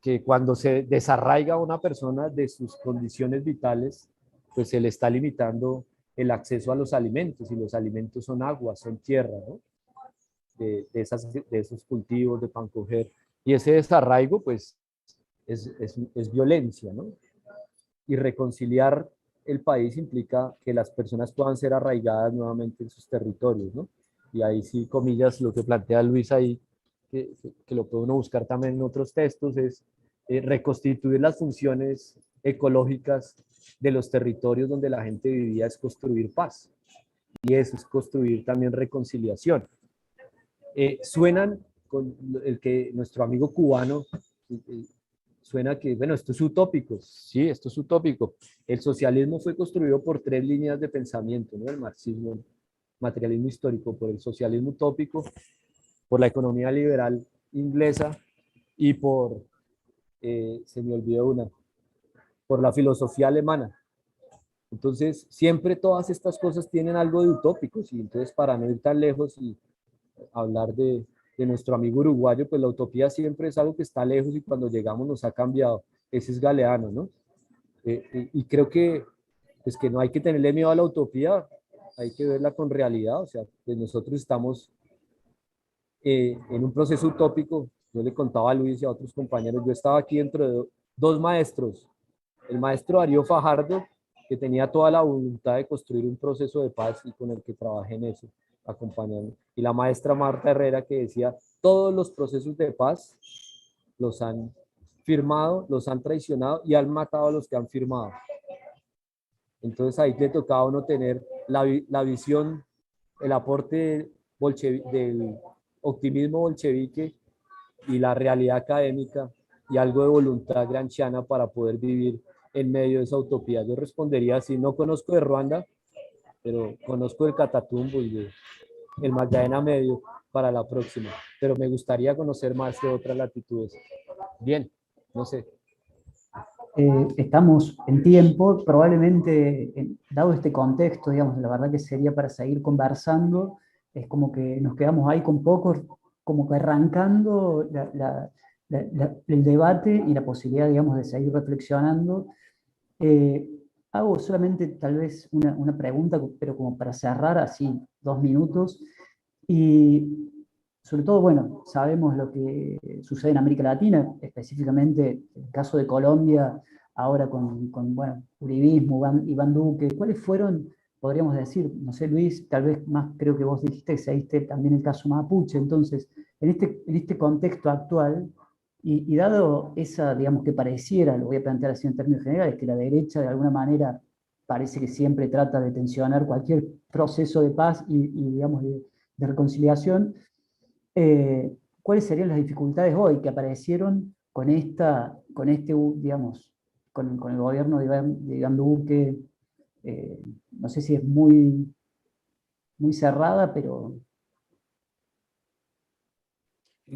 S3: que cuando se desarraiga una persona de sus condiciones vitales, pues se le está limitando el acceso a los alimentos, y los alimentos son agua, son tierra, ¿no? De esos cultivos de pan coger. Y ese desarraigo, pues, es violencia, ¿no? Y reconciliar el país implica que las personas puedan ser arraigadas nuevamente en sus territorios, ¿no? Y ahí sí, comillas, lo que plantea Luis ahí, que lo puede uno buscar también en otros textos, es reconstituir las funciones ecológicas de los territorios donde la gente vivía, es construir paz. Y eso es construir también reconciliación. Suenan con el que nuestro amigo cubano suena que, bueno, esto es utópico. Sí, esto es utópico. El socialismo fue construido por tres líneas de pensamiento, ¿no? El marxismo, el materialismo histórico, por el socialismo utópico, por la economía liberal inglesa y se me olvidó una, por la filosofía alemana. Entonces, siempre todas estas cosas tienen algo de utópicos y entonces para no ir tan lejos y hablar de nuestro amigo uruguayo, pues la utopía siempre es algo que está lejos y cuando llegamos nos ha cambiado. Ese es Galeano, ¿no? Y creo que, pues que no hay que tenerle miedo a la utopía, hay que verla con realidad, o sea, pues nosotros estamos en un proceso utópico. Yo le contaba a Luis y a otros compañeros, yo estaba aquí dentro de dos maestros, el maestro Darío Fajardo, que tenía toda la voluntad de construir un proceso de paz y con el que trabajé en eso, acompañando. Y la maestra Marta Herrera, que decía, todos los procesos de paz los han firmado, los han traicionado y han matado a los que han firmado. Entonces ahí le tocaba a uno tener la visión, el aporte del optimismo bolchevique y la realidad académica y algo de voluntad gramsciana para poder vivir en medio de esa utopía. Yo respondería así: no conozco de Ruanda, pero conozco el Catatumbo y el Magdalena Medio para la próxima, pero me gustaría conocer más de otras latitudes. Bien, no sé.
S1: Estamos en tiempo, probablemente, dado este contexto, digamos, la verdad que sería para seguir conversando, es como que nos quedamos ahí con pocos, como que arrancando el debate y la posibilidad, digamos, de seguir reflexionando. Eh, Hago solamente tal vez una pregunta, pero como para cerrar así 2 minutos. Y sobre todo, bueno, sabemos lo que sucede en América Latina, específicamente el caso de Colombia, ahora bueno, uribismo, Iván Duque. ¿Cuáles fueron, podríamos decir, no sé, Luis, tal vez más creo que vos dijiste que seguiste también el caso Mapuche? Entonces, en este contexto actual, y dado esa, digamos, que pareciera, lo voy a plantear así en términos generales, que la derecha de alguna manera parece que siempre trata de tensionar cualquier proceso de paz digamos, de reconciliación, ¿cuáles serían las dificultades hoy que aparecieron digamos, con el gobierno de Iván Duque? No sé si es muy cerrada, pero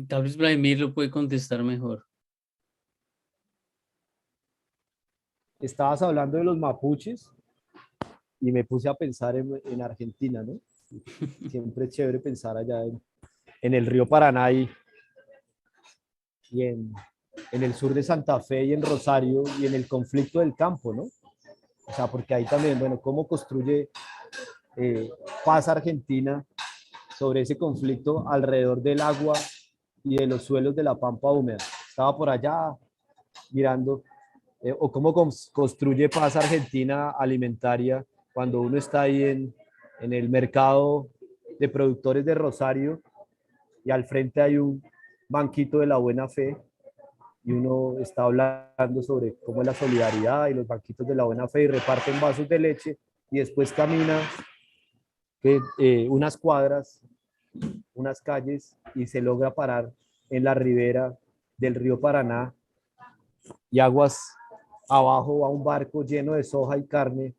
S2: Tal vez Vladimir lo puede contestar mejor.
S3: Estabas hablando de los mapuches y me puse a pensar en Argentina, ¿no? Siempre es chévere pensar allá en el río Paraná y en el sur de Santa Fe y en Rosario y en el conflicto del campo, ¿no? O sea, porque ahí también, bueno, cómo construye paz Argentina sobre ese conflicto alrededor del agua y de los suelos de la pampa húmeda. Estaba por allá mirando, o cómo construye paz Argentina alimentaria cuando uno está ahí en el mercado de productores de Rosario y al frente hay un banquito de la buena fe y uno está hablando sobre cómo es la solidaridad y los banquitos de la buena fe y reparten vasos de leche y después camina unas cuadras, unas calles y se logra parar en la ribera del río Paraná y aguas abajo va un barco lleno de soja y carne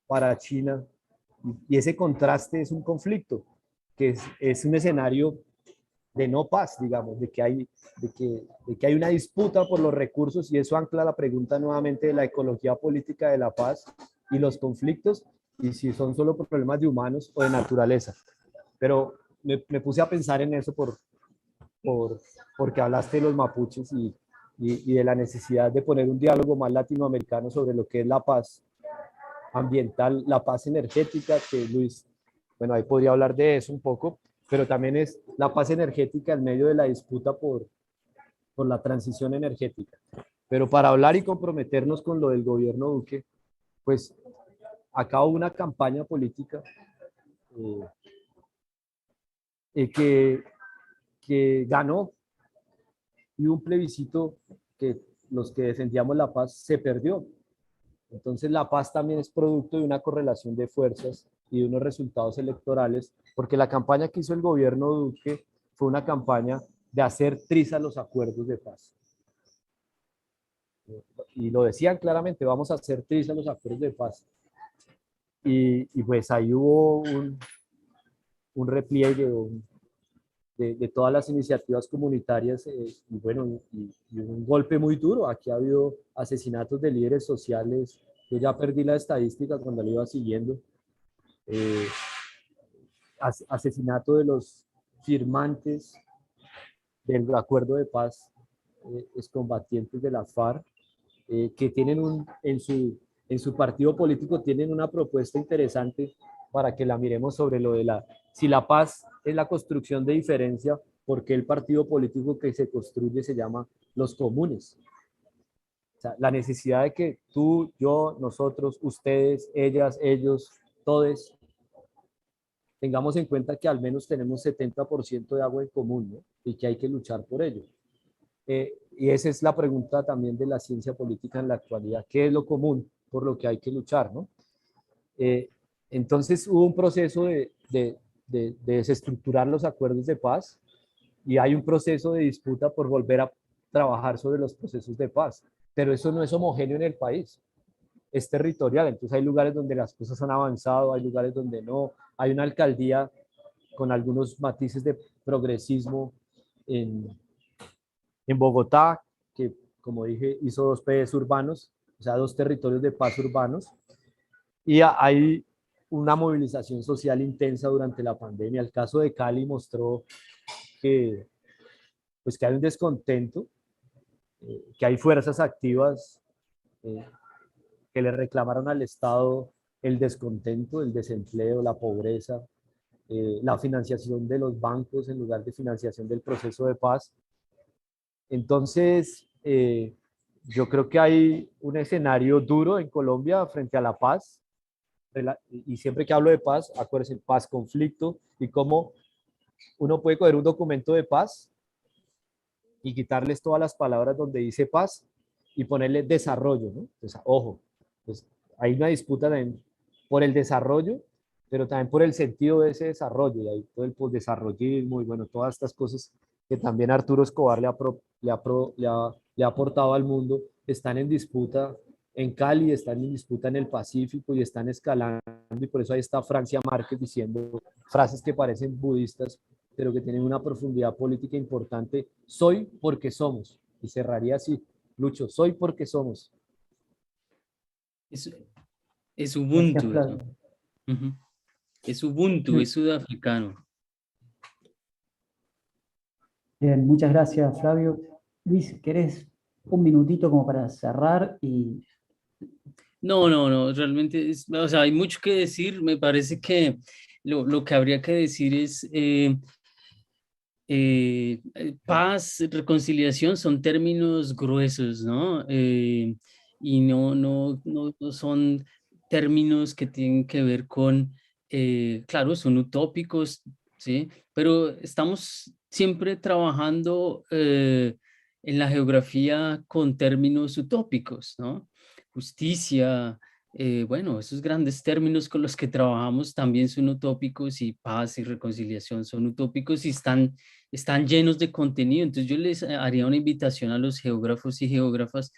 S3: para China y ese contraste es un conflicto, que es un escenario de no paz, digamos, de que hay una disputa por los recursos y eso ancla la pregunta nuevamente de la ecología política de la paz y los conflictos y si son solo problemas de humanos o de naturaleza. Pero me puse a pensar en eso porque hablaste de los mapuches y de la necesidad de poner un diálogo más latinoamericano sobre lo que es la paz ambiental, la paz energética, que Luis, bueno, ahí podría hablar de eso un poco, pero también es la paz energética en medio de la disputa por la transición energética. Pero para hablar y comprometernos con lo del gobierno Duque, pues acabo una campaña política que ganó y un plebiscito que los que defendíamos la paz se perdió. Entonces la paz también es producto de una correlación de fuerzas y de unos resultados electorales, porque la campaña que hizo el gobierno Duque fue una campaña de hacer trizas los acuerdos de paz. Y lo decían claramente, vamos a hacer trizas los acuerdos de paz. Y pues ahí hubo un repliegue de todas las iniciativas comunitarias y bueno, y un golpe muy duro. Aquí ha habido asesinatos de líderes sociales. Yo ya perdí la estadística cuando lo iba siguiendo. Asesinato de los firmantes del acuerdo de paz, excombatientes de la FARC, que tienen en su partido político tienen una propuesta interesante para que la miremos sobre lo de si la paz es la construcción de diferencia, ¿por qué el partido político que se construye se llama los comunes? O sea, la necesidad de que tú, yo, nosotros, ustedes, ellas, ellos, todos, tengamos en cuenta que al menos tenemos 70% de agua en común, ¿no? Y que hay que luchar por ello. Y esa es la pregunta también de la ciencia política en la actualidad. ¿Qué es lo común por lo que hay que luchar, no? Entonces hubo un proceso de de desestructurar los acuerdos de paz, y hay un proceso de disputa por volver a trabajar sobre los procesos de paz, pero eso no es homogéneo en el país, es territorial. Entonces hay lugares donde las cosas han avanzado, hay lugares donde no, hay una alcaldía con algunos matices de progresismo en Bogotá, que como dije hizo 2 PDs urbanos, o sea, 2 territorios de paz urbanos, y hay una movilización social intensa durante la pandemia. El caso de Cali mostró que, pues, que hay un descontento, que hay fuerzas activas que le reclamaron al Estado el descontento, el desempleo, la pobreza, la financiación de los bancos en lugar de financiación del proceso de paz. Entonces, yo creo que hay un escenario duro en Colombia frente a la paz, y siempre que hablo de paz, acuérdense, paz, conflicto, y cómo uno puede coger un documento de paz y quitarles todas las palabras donde dice paz y ponerle desarrollo, ¿no? Entonces, ojo, pues hay una disputa también por el desarrollo, pero también por el sentido de ese desarrollo, y ahí todo el postdesarrollismo y bueno, todas estas cosas que también Arturo Escobar le ha aportado al mundo, están en disputa en Cali, están en disputa en el Pacífico y están escalando, y por eso ahí está Francia Márquez diciendo frases que parecen budistas, pero que tienen una profundidad política importante. Soy porque somos. Y cerraría así, Lucho, soy porque somos.
S2: Es
S1: Gracias,
S2: Ubuntu, eso.
S1: Flavio.
S2: Ujú. Es Ubuntu, es sudafricano.
S1: Bien, muchas gracias, Flavio. Luis, ¿querés un minutito como para cerrar? Y
S2: No, realmente, o sea, hay mucho que decir. Me parece que lo que habría que decir es paz, reconciliación son términos gruesos, ¿no? Y no son términos que tienen que ver con, claro, son utópicos, ¿sí? Pero estamos siempre trabajando en la geografía con términos utópicos, ¿no? Justicia, bueno, esos grandes términos con los que trabajamos también son utópicos, y paz y reconciliación son utópicos y están llenos de contenido. Entonces yo les haría una invitación a los geógrafos y geógrafas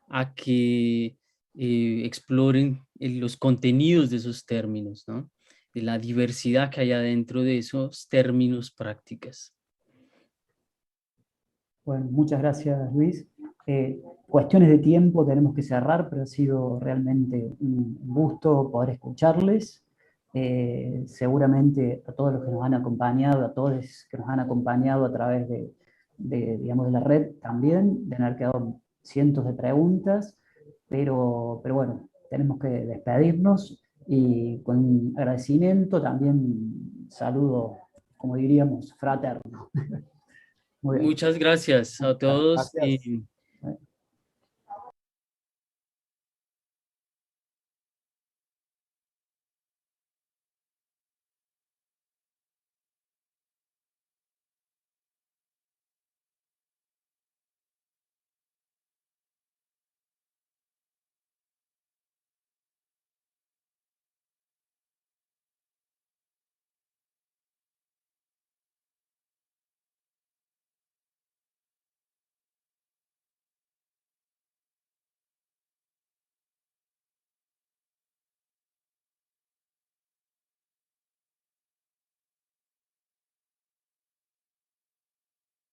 S2: a que exploren los contenidos de esos términos, ¿no? De la diversidad que hay adentro de esos términos prácticas.
S1: bueno, muchas gracias, Luis. Cuestiones de tiempo, tenemos que cerrar, pero ha sido realmente un gusto poder escucharles. Seguramente a todos los que nos han acompañado, a todos que nos han acompañado a través digamos, de la red también, de haber quedado cientos de preguntas, pero bueno, tenemos que despedirnos y con un agradecimiento, también saludo, como diríamos, fraterno. Muy bien.
S2: Muchas gracias a todos
S3: Gracias.